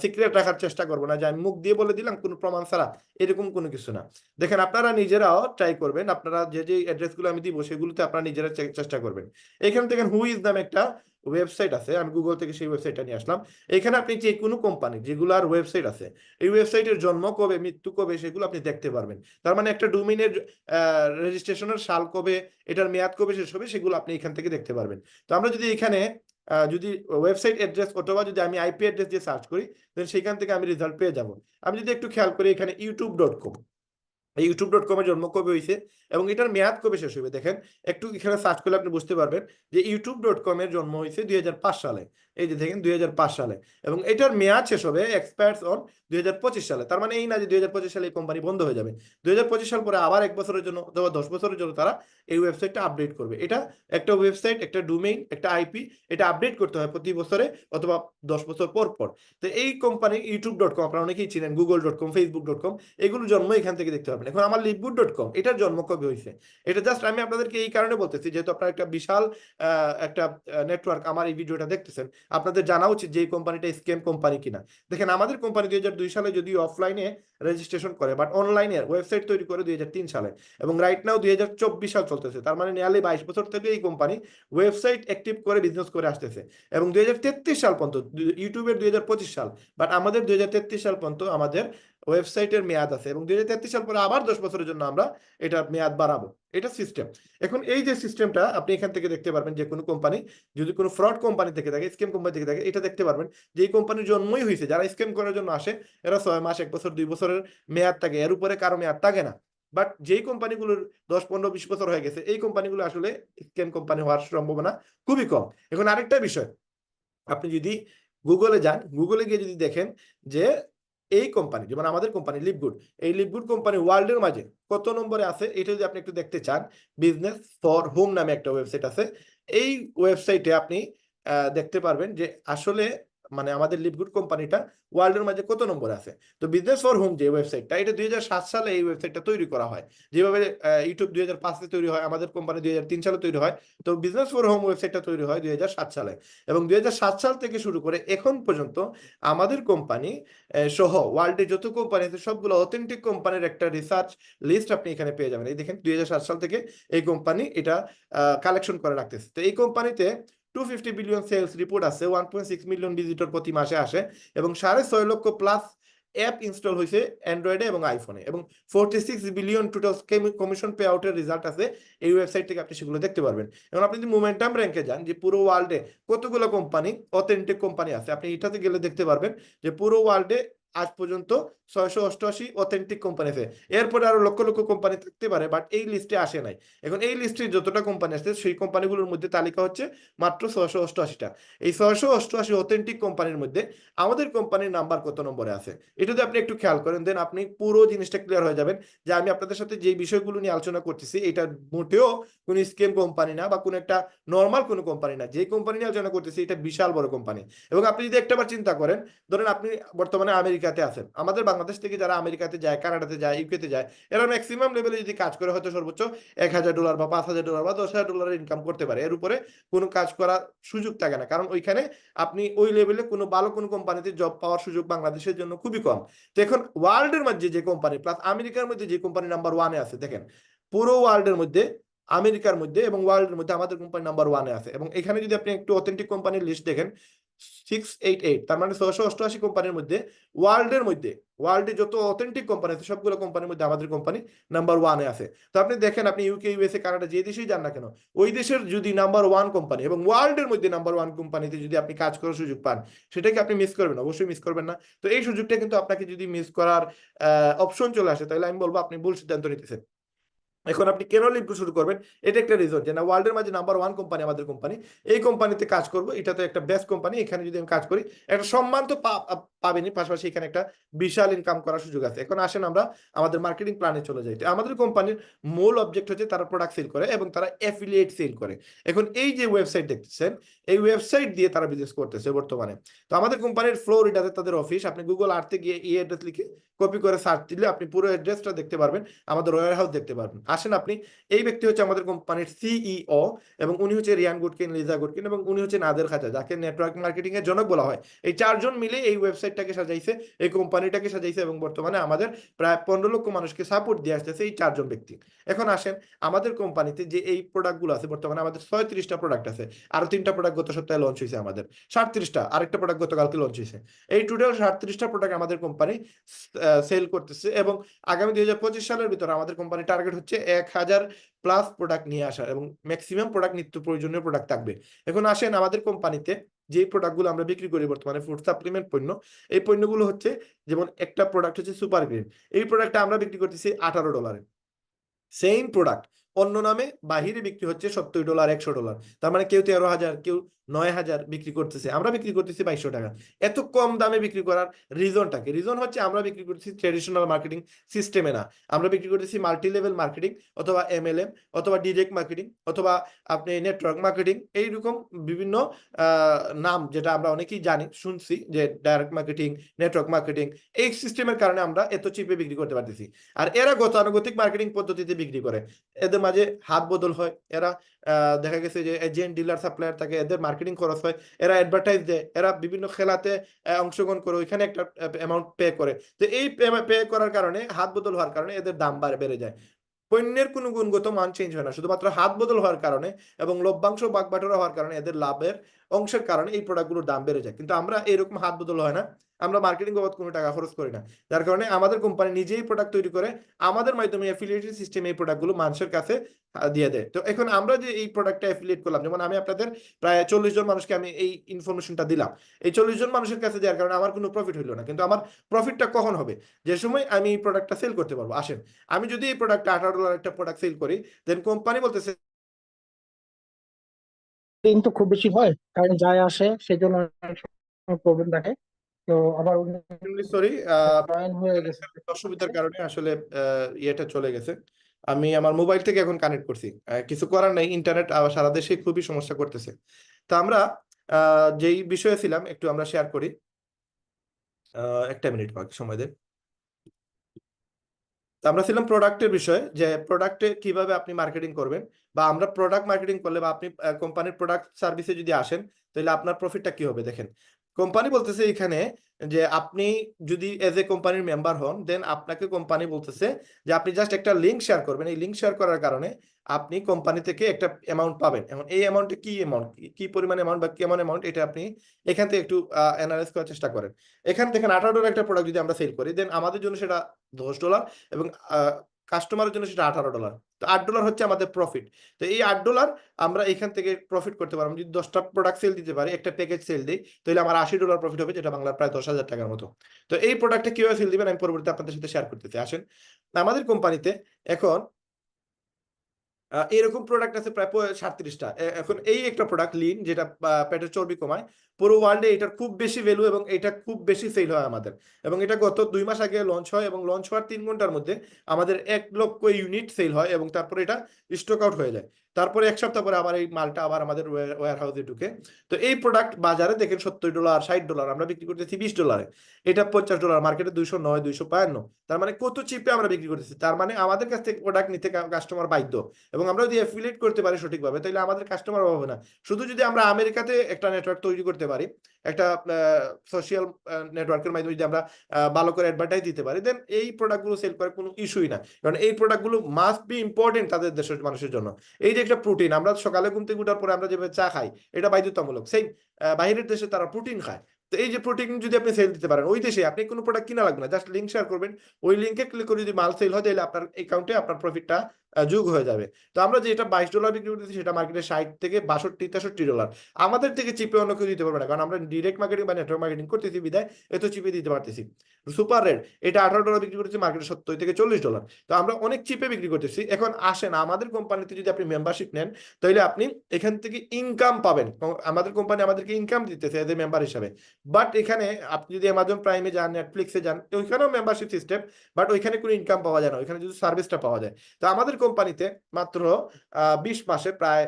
সিক্রেট রাখার চেষ্টা করবো না যে আমি মুখ দিয়ে বলে দিলাম কোনো প্রমাণ ছাড়া, এরকম কোনো কিছু না। দেখেন, আপনারা নিজেরাও ট্রাই করবেন, আপনারা যে যে অ্যাড্রেসগুলো আমি দিব সেগুলোতে আপনারা নিজেরা চেষ্টা করবেন। এখানে দেখেন হু ইজ নামে একটা ওয়েবসাইট আছে, আমি গুগল থেকে সেই ওয়েবসাইটটা নিয়ে আসলাম। এখানে আপনি যে কোনো কোম্পানি যেগুলোর ওয়েবসাইট আছে, এই ওয়েবসাইটের জন্ম কবে, মৃত্যু কবে, সেগুলো আপনি দেখতে পারবেন। তার মানে একটা ডোমেইনের রেজিস্ট্রেশনের সাল কবে, এটার মেয়াদ কবে শেষ হবে, সেগুলো আপনি এখান থেকে দেখতে পারবেন। তো আমরা যদি এখানে যদি ওয়েবসাইট অ্যাড্রেস অথবা যদি আমি আইপি অ্যাড্রেস দিয়ে সার্চ করি, দেন সেখান থেকে আমি রেজাল্ট পেয়ে যাব। আমি যদি একটু খেয়াল করি, এখানে youtube.com, এই youtube.com এর জন্ম কবে হয়েছে এবং এটার মেয়াদ কবে শেষ হবে, দেখেন একটু এখানে সার্চ করলে আপনি বুঝতে পারবেন যে youtube.com এর জন্ম হয়েছে 2005 সালে। এই যে দেখেন 2005 সালে, এবং এটার মেয়াদ শেষ হবে এক্সপায়ার্স অন 2025 সালে। তার মানে এই না যে 2025 সালে এই কোম্পানি বন্ধ হয়ে যাবে। 2025 সাল পরে আবার 1 বছরের জন্য অথবা 10 বছরের জন্য তারা এই ওয়েবসাইটটা আপডেট করবে। এটা একটা ওয়েবসাইট, একটা ডোমেইন, একটা আইপি, এটা আপডেট করতে হয় প্রতি বছরে অথবা 10 বছর পর পর। তো এই কোম্পানি youtube.com আপনারা অনেকেই চিনেন, google.com, facebook.com, এগুলোর জন্ম এখান থেকে দেখতে পাবেন। এখন আমার লিভগুড.com, এটার জন্ম কবে হয়েছে, এটা জাস্ট আমি আপনাদেরকে এই কারণে বলতেছি, যেহেতু আপনারা একটা বিশাল একটা নেটওয়ার্ক আমার এই ভিডিওটা দেখতেছেন, আপনাদের জানা উচিত যে এই কোম্পানিটা স্ক্যাম কোম্পানি কিনা। দেখেন, আমাদের কোম্পানি 2002 সালে যদি অফলাইনে রেজিস্ট্রেশন করে, বাট অনলাইনে ওয়েবসাইট তৈরি করে 2003 সালে, এবং রাইট নাও 2024 সাল চলতেছে। তার মানে নিয়ারলি 22 বছর থেকে এই কোম্পানি ওয়েবসাইট অ্যাক্টিভ করে বিজনেস করে আসতেছে। এবং 2033 সাল পর্যন্ত, ইউটিউবের 2025 সাল, বাট আমাদের 2033 সাল পর্যন্ত আমাদের ওয়েবসাইটের মেয়াদ আছে, এবং 2033 সাল পরে আবার 10 বছরের জন্য আমরা এটা মেয়াদ বাড়াবো। এটা সিস্টেম। এখন এই যে সিস্টেমটা আপনি এখান থেকে দেখতে পারবেন, যে কোনো কোম্পানি যদি কোনো ফ্রড কোম্পানি থেকে থাকে, স্ক্যাম কোম্পানি থেকে থাকে, এটা দেখতে পারবেন যে এই কোম্পানির জন্মই হয়েছে, যারা স্ক্যাম করার জন্য আসে এরা 6 মাস, 1 বছর, 2 বছরের মেয়াদ থাকে, এর উপরে কারো মেয়াদ থাকে না। বাট যেই কোম্পানিগুলোর 10, 15, 20 বছর হয়ে গেছে, এই কোম্পানিগুলো আসলে স্ক্যাম কোম্পানি হওয়ার সম্ভাবনা খুবই কম। এখন আরেকটা বিষয়, আপনি যদি গুগলে যান, গুগলে গিয়ে যদি দেখেন যে এই কোম্পানি, যেমন আমাদের কোম্পানি লিভগুড, এই লিভগুড কোম্পানি ওয়ার্ল্ডের মাঝে কত নম্বরে আছে, এটা যদি আপনি একটু দেখতে চান, বিজনেস ফর হোম নামে একটা ওয়েবসাইট আছে। এই ওয়েবসাইটে আপনি দেখতে পারবেন যে আসলে মানে আমাদের লিভগুড কোম্পানিটা ওয়ার্ল্ডের মাঝে কত নম্বরে আছে। তো বিজনেস ফর হোম যে ওয়েবসাইটটা, এটা 2007 সালে এই ওয়েবসাইটটা তৈরি করা হয়। যেভাবে ইউটিউব 2005 এ তৈরি হয়, আমাদের কোম্পানি 2003 সালে তৈরি হয়, তো বিজনেস ফর হোম ওয়েবসাইটটা তৈরি হয় 2007 সালে। এবং 2007 সাল থেকে শুরু করে এখন পর্যন্ত আমাদের কোম্পানি সহ ওয়ার্ল্ডে যত কোম্পানি আছে সবগুলো অথেন্টিক কোম্পানির একটা রিসার্চ লিস্ট আপনি এখানে পেয়ে যাবেন। এই দেখেন 2007 সাল থেকে এই কোম্পানি এটা কালেকশন করে রাখতেছে। তো এই কোম্পানিতে 250 বিলিয়ন সেলস রিপোর্ট আছে, 1.6 মিলিয়ন ভিজিটর প্রতি মাসে আসে, এবং 6.5 লক্ষ প্লাস অ্যাপ ইনস্টল হয়েছে অ্যান্ড্রয়েডে এবং আইফোনে, এবং 46 বিলিয়ন টোটাল কমিশন পে আউটের রেজাল্ট আছে এই ওয়েবসাইট থেকে, আপনি সেগুলো দেখতে পারবেন। এবং আপনি যদি মোমেন্টাম র্যাঙ্কে যান, যে পুরো ওয়ার্ল্ডে কতগুলো কোম্পানি অথেন্টিক কোম্পানি আছে, আপনি এটাতে গেলে দেখতে পারবেন যে পুরো ওয়ার্ল্ডে আজ পর্যন্ত 688 অথেন্টিক কোম্পানি আছে। এরপরে আরো লক্ষ লক্ষ কোম্পানি থাকতে পারে, বাট এই লিস্টে আসে নাই। এখন এই লিস্টে যতটা কোম্পানি আছে সেই কোম্পানিগুলোর মধ্যে তালিকা হচ্ছে মাত্র 688টা। এই 688 অথেন্টিক কোম্পানির মধ্যে আমাদের কোম্পানির নাম্বার কত নম্বরে আছে এটা যদি আপনি একটু খেয়াল করেন, দেন আপনি পুরো জিনিসটা ক্লিয়ার হয়ে যাবেন যে আমি আপনাদের সাথে যে বিষয়গুলো নিয়ে আলোচনা করতেছি এটা মোটেও কোনো স্কেম কোম্পানি না বা কোনো একটা নর্মাল কোনো কোম্পানি না। যে কোম্পানি নিয়ে আলোচনা করতেছি এটা বিশাল বড় কোম্পানি। এবং আপনি যদি একটাবার চিন্তা করেন, ধরেন আপনি বর্তমানে আমেরিকাতে আছেন, আমাদের বাংলাদেশ থেকে যারা আমেরিকাতে যায়, কানাডাতে যায়, ইউকেতে যায়, এরা ম্যাক্সিমাম লেভেলে যদি কাজ করে হয়তো সর্বোচ্চ $1,000 বা $5,000 বা $10,000 ইনকাম করতে পারে। এর উপরে কোনো কাজ করার সুযোগ থাকে না, কারণ ওইখানে আপনি ওই লেভেলে কোনো ভালো কোনো কোম্পানিতে জব পাওয়ার সুযোগ বাংলাদেশের জন্য খুবই কম। তো এখন ওয়ার্ল্ডের মধ্যে যে কোম্পানি প্লাস আমেরিকার মধ্যে যে কোম্পানি নাম্বার 1-এ আছে, দেখেন পুরো ওয়ার্ল্ডের মধ্যে আমেরিকার মধ্যে এবং ওয়ার্ল্ডের মধ্যে আমাদের কোম্পানি নাম্বার 1-এ আছে। এবং এখানে যদি আপনি একটু অথেন্টিক কোম্পানির লিস্ট দেখেন 688, তার মানে 688 কোম্পানির মধ্যে ওয়ার্ল্ডের মধ্যে ওয়ার্ল্ডে যত অথেন্টিক কোম্পানি আছে সবগুলো কোম্পানির মধ্যে আমাদের কোম্পানি নাম্বার 1-এ আছে। তো আপনি দেখেন, আপনি ইউকে, ইউএসএ, কানাডা যে দেশেই যান না কেন, ওই দেশের যদি নাম্বার 1 কোম্পানি এবং ওয়ার্ল্ডের মধ্যে নাম্বার 1 কোম্পানিতে যদি আপনি কাজ করার সুযোগ পান, সেটাকে আপনি মিস করবেন, অবশ্যই মিস করবেন না। তো এই সুযোগটা কিন্তু আপনাকে যদি মিস করার অপশন চলে আসে, তাহলে আমি বলবো আপনি ভুল সিদ্ধান্ত নিতেছেন। এখন আপনি কেন লিভ শুরু করবেন, এটা একটা রিজন যে না, ওয়ার্ল্ডের মাঝে নাম্বার 1 কোম্পানি আমাদের কোম্পানি, এই কোম্পানিতে কাজ করব, এটা তো একটা বেস্ট কোম্পানি, এখানে যদি আমি কাজ করি একটা সম্মান তো পাবেনই, পাশাপাশি এখানে একটা বিশাল ইনকাম করার সুযোগ আছে। এখন আসেন আমরা আমাদের মার্কেটিং প্ল্যানে চলে যাই। আমাদের কোম্পানির মূল অবজেক্ট হচ্ছে তারা প্রোডাক্ট সেল করে এবং তারা অ্যাফিলিয়েট সেল করে। এখন এই যে ওয়েবসাইট দেখতেছেন, এই ওয়েবসাইট দিয়ে তারা বিজনেস করতেছে বর্তমানে। তো আমাদের কোম্পানির ফ্লোরিডাতে তাদের অফিস, আপনি গুগল আর্থে গিয়ে এই অ্যাড্রেস লিখে কপি করে সার্চ দিলে আপনি পুরো অ্যাড্রেসটা দেখতে পারবেন, আমাদের ওয়্যার হাউস দেখতে পারবেন। আসেন আপনি, এই ব্যক্তি হচ্ছে আমাদের কোম্পানির সিইও এবং উনি হচ্ছে রিয়ান গুডকিন, লিজা গুডকিন এবং উনি হচ্ছে নাদের খাজা, যাকে নেটওয়ার্ক মার্কেটিং এর জনক বলা হয়। এই চারজন মিলে এই ওয়েবসাইটটাকে সাজাইছে, এই কোম্পানিটাকে সাজাইছে এবং বর্তমানে আমাদের প্রায় 15 লক্ষ মানুষকে সাপোর্ট দিয়ে আসতেছে এই চারজন ব্যক্তি। এখন আসেন আমাদের কোম্পানিতে যে এই প্রোডাক্টগুলো আছে, বর্তমানে আমাদের 36টা প্রোডাক্ট আছে, আরো 3টা প্রোডাক্ট গত সপ্তাহে লঞ্চ হয়েছে, আমাদের 37টা, আরেকটা প্রোডাক্ট গতকালকে লঞ্চ হয়েছে। এই টোটাল 37টা প্রোডাক্ট আমাদের কোম্পানি সেল করতেছে এবং আগামী 2025 সালের ভিতরে আমাদের কোম্পানি টার্গেট হচ্ছে 1000+ প্রোডাক্ট নিয়ে আসা এবং ম্যাক্সিমাম প্রোডাক্ট নিত্য প্রয়োজনীয় প্রোডাক্ট থাকবে। এখন আসেন আমাদের কোম্পানিতে যে প্রোডাক্টগুলো আমরা বিক্রি করি বর্তমানে ফুড সাপ্লিমেন্ট পণ্য, এই পণ্যগুলো হচ্ছে, যেমন একটা প্রোডাক্ট হচ্ছে সুপার গ্রিন, এই প্রোডাক্টটা আমরা বিক্রি করতেছি $18। সেম প্রোডাক্ট অন্য নামে বাহিরে বিক্রি হচ্ছে $70, $100। তার মানে কেউ 13,000, কেউ 9,000 বিক্রি করতেছে, আমরা বিক্রি করতেছি 2200 টাকা। এত কম দামে বিক্রি করার রিজনটা কি? রিজন হচ্ছে আমরা বিক্রি করতেছি ট্রেডিশনাল মার্কেটিং সিস্টেমে না, আমরা বিক্রি করতেছি মাল্টি লেভেল মার্কেটিং অথবা MLM অথবা ডিরেক্ট মার্কেটিং অথবা আপনি নেটওয়ার্ক মার্কেটিং, এইরকম বিভিন্ন নাম যেটা আমরা অনেকেই জানি, শুনছি যে ডাইরেক্ট মার্কেটিং, নেটওয়ার্ক মার্কেটিং, এই সিস্টেমের কারণে আমরা এত চিপে বিক্রি করতে পারতেছি। আর এরা গতানুগতিক মার্কেটিং পদ্ধতিতে বিক্রি করে, এদের মাঝে হাত বদল হয়, এরা দেখা গেছে যে এজেন্ট, ডিলার, সাপ্লায়ার থাকে, এদের মার্কেটিং খরচ হয়, এরা অ্যাডভার্টাইজ দেয়, এরা বিভিন্ন খেলাতে অংশগ্রহণ করে ওইখানে একটা অ্যামাউন্ট পে করে। তো এই পে করার কারণে, হাত বদল হওয়ার কারণে এদের দাম বেড়ে যায়। পণ্যের কোনো গুণগত মান চেঞ্জ হয় না, শুধুমাত্র হাত বদল হওয়ার কারণে এবং লভ্যাংশ বাগবাটোয়ারা হওয়ার কারণে, এদের লাভের অংশের কারণে এই প্রোডাক্টগুলোর দাম বেড়ে যায়। কিন্তু আমরা এরকম হাত বদল হয় না, আমরা মার্কেটিং বাবদ কোনো টাকা খরচ করি না, যার কারণে আমাদের কোম্পানি নিজেই প্রোডাক্ট তৈরি করে আমাদের মাধ্যমে অ্যাফিলিয়েটেড সিস্টেম এই প্রোডাক্টগুলো মানুষের কাছে দিয়ে দেয়। তো এখন আমরা যে এই প্রোডাক্টটা অ্যাফিলিয়েট করলাম, যেমন আমি আপনাদের প্রায় 40 জন মানুষকে আমি এই ইনফরমেশনটা দিলাম, এই 40 জন মানুষের কাছে দেওয়ার কারণে আমার কোনো প্রফিট হইলো না, কিন্তু আমার প্রফিটটা কখন হবে? যে সময় আমি এই প্রোডাক্টটা সেল করতে পারবো। আসেন, আমি যদি এই প্রোডাক্টটা $18 একটা প্রোডাক্ট সেল করি, দেন কোম্পানি বলতেছে কিন্তু খুব বেশি হয়, কারণ যায় আসে, সেই জন্য প্রবলেম থাকে। তো আবার সরি, জয়েন হয়ে গেছে দেখতে পাচ্ছি। অসুবিধার কারণে আসলে ইয়েটা চলে গেছে। আমি আমার মোবাইল থেকে এখন কানেক্ট করছি, কিছু করার নাই, ইন্টারনেট সারা দেশে খুবই সমস্যা করতেছে। তো আমরা যেই বিষয়ে ছিলাম একটু আমরা শেয়ার করি। একটা মিনিট বাকি সময় দেন। তো আমরা ছিলাম প্রোডাক্টের বিষয়ে, যে প্রোডাক্টে কিভাবে আপনি মার্কেটিং করবেন, বা আমরা প্রোডাক্ট মার্কেটিং করলে বা আপনি কোম্পানির প্রোডাক্ট সার্ভিসে যদি আসেন, তাহলে আপনার প্রফিটটা কি হবে। দেখেন, কোম্পানি বলতেছে এখানে যে আপনি যদি এজ এ কোম্পানির মেম্বার হন, দেন আপনাকে কোম্পানি বলতেছে যে আপনি জাস্ট একটা লিঙ্ক শেয়ার করবেন, এই লিঙ্ক শেয়ার করার কারণে আপনি কোম্পানি থেকে একটা অ্যামাউন্ট পাবেন। এখন এই অ্যামাউন্টে কি অ্যামাউন্ট, কি পরিমাণ অ্যামাউন্ট বা কেমন অ্যামাউন্ট, এটা আপনি এখান থেকে একটু অ্যানালাইজ করার চেষ্টা করেন। এখান থেকে $18 একটা প্রোডাক্ট যদি আমরা সেল করি, দেন আমাদের জন্য সেটা $10 এবং কাস্টমারের জন্য সেটা $18। তো $8 হচ্ছে আমাদের প্রফিট। তো এই $8 আমরা এখান থেকে প্রফিট করতে পারবো। যদি 10টা প্রোডাক্ট সেল দিতে পারি, একটা প্যাকেজ সেল দিই, তাহলে আমার $80 প্রফিট হবে, যেটা বাংলার প্রায় 10,000 টাকার মতো। তো এই প্রোডাক্টটা কিভাবে সেল দিবেন আমি পরবর্তীতে আপনাদের সাথে শেয়ার করতেছি। আসেন, আমাদের কোম্পানিতে এখন এরকম প্রোডাক্ট আছে প্রায় 37টা। এখন এই একটা প্রোডাক্ট লিন, যেটা পেটের চর্বি কমায়, পুরো ওয়ার্ল্ডে এটার খুব বেশি ভ্যালু এবং এটা খুব বেশি সেল হয় আমাদের। এবং এটা গত 2 মাস আগে লঞ্চ হয় এবং লঞ্চ হওয়ার 3 ঘন্টার মধ্যে আমাদের 1 লক্ষ ইউনিট সেল হয় এবং তারপরে এটা স্টক আউট হয়ে যায়। তারপরে 1 সপ্তাহ পরে আবার এই মালটা আবার আমাদের ওয়্যার হাউসে ঢুকে। তো এই প্রোডাক্ট বাজারে দেখেন $70 $60, আমরা বিক্রি করতেছি $20। এটা $50, মার্কেটে 209 252। তার মানে কত চিপে আমরা বিক্রি করতেছি। তার মানে আমাদের কাছ থেকে প্রোডাক্ট নিতে কাস্টমার বাধ্য। এবং আমরা যদি অ্যাফিলিয়েট করতে পারি সঠিকভাবে, তাহলে আমাদের কাস্টমার অভাব হবে না। শুধু যদি আমরা আমেরিকাতে একটা নেটওয়ার্ক তৈরি করতে পারি, একটা সোশ্যাল নেটওয়ার্কের মাধ্যমে যদি আমরা ভালো করে অ্যাডভার্টাইজ দিতে পারি, দেন এই প্রোডাক্টগুলো সেল করার কোনো ইস্যুই না। কারণ এই প্রোডাক্টগুলো মাস্ট বি ইম্পর্টেন্ট তাদের দেশের মানুষের জন্য। এই যে একটা প্রোটিন, আমরা সকালে ঘুম থেকে উঠার পরে আমরা যেভাবে চা খাই, এটা বাধ্যতামূলক। সেই বাইরের দেশে তারা প্রোটিন খায়। তো এই যে প্রোটিন যদি আপনি সেল দিতে পারেন, ওই দেশে আপনি কোনো প্রোডাক্ট কিনা লাগবে না, জাস্ট লিঙ্ক শেয়ার করবেন, ওই লিঙ্কে ক্লিক করে যদি মাল সেল হয়, তাহলে আপনার অ্যাকাউন্টে আপনার প্রফিটটা যোগ হয়ে যাবে। তো আমরা যে এটা $22 বিক্রি করতেছি, সেটা মার্কেটে 60 থেকে 62 $63। আমাদের থেকে চিপে অন্য কেউ দিতে পারবে না, কারণ আমরা ডিরেক্ট মার্কেটিং বা নেটওয়ার্ক মার্কেটিং করতেছি বিধায় এত চিপে দিতে পারতেছি। সুপার রেড এটা $18 বিক্রি করতেছি, মার্কেটে $70 থেকে $40। তো আমরা অনেক চিপে বিক্রি করতেছি। এখন আসেন, আমাদের কোম্পানিতে যদি আপনি মেম্বারশিপ নেন, তাহলে আপনি এখান থেকে ইনকাম পাবেন। আমাদের কোম্পানি আমাদেরকে ইনকাম দিতেছে এজ এ মেম্বার হিসাবে। বাট এখানে আপনি যদি অ্যামাজন প্রাইমে যান, নেটফ্লিক্সে যান, ওইখানেও মেম্বারশিপ সিস্টেম, বাট ওইখানে কোনো ইনকাম পাওয়া যায় না, ওইখানে যদি সার্ভিসটা পাওয়া যায়। তো আমাদের কোম্পানিতে মাত্র 20 মাসে প্রায়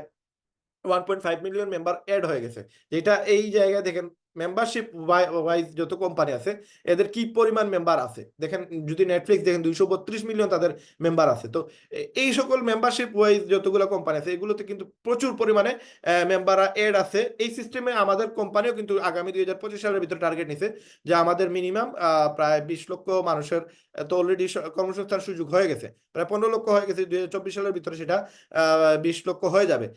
1.5 মিলিয়ন মেম্বার অ্যাড হয়ে গেছে। যেটা এই জায়গায় দেখেন মেম্বারশিপ ওয়াইজ যত কোম্পানি আছে, এদের কি পরিমাণ মেম্বার আছে দেখেন। যদি নেটফ্লিক্স দেখেন 232 মিলিয়ন তাদের মেম্বার আছে। তো এই সকল মেম্বারশিপ ওয়াইজ যতগুলো কোম্পানি আছে, এগুলোতে কিন্তু প্রচুর পরিমাণে মেম্বাররা অ্যাড আছে। এই সিস্টেমে আমাদের কোম্পানিও কিন্তু আগামী 2025 সালের ভিতরে টার্গেট নিছে যে আমাদের মিনিমাম প্রায় 20 লক্ষ মানুষের তো অলরেডি কর্মসংস্থান সুযোগ হয়ে গেছে, প্রায় 15 লক্ষ হয়ে গেছে। 2024 সালের ভিতরে সেটা 20 লক্ষ হয়ে যাবে।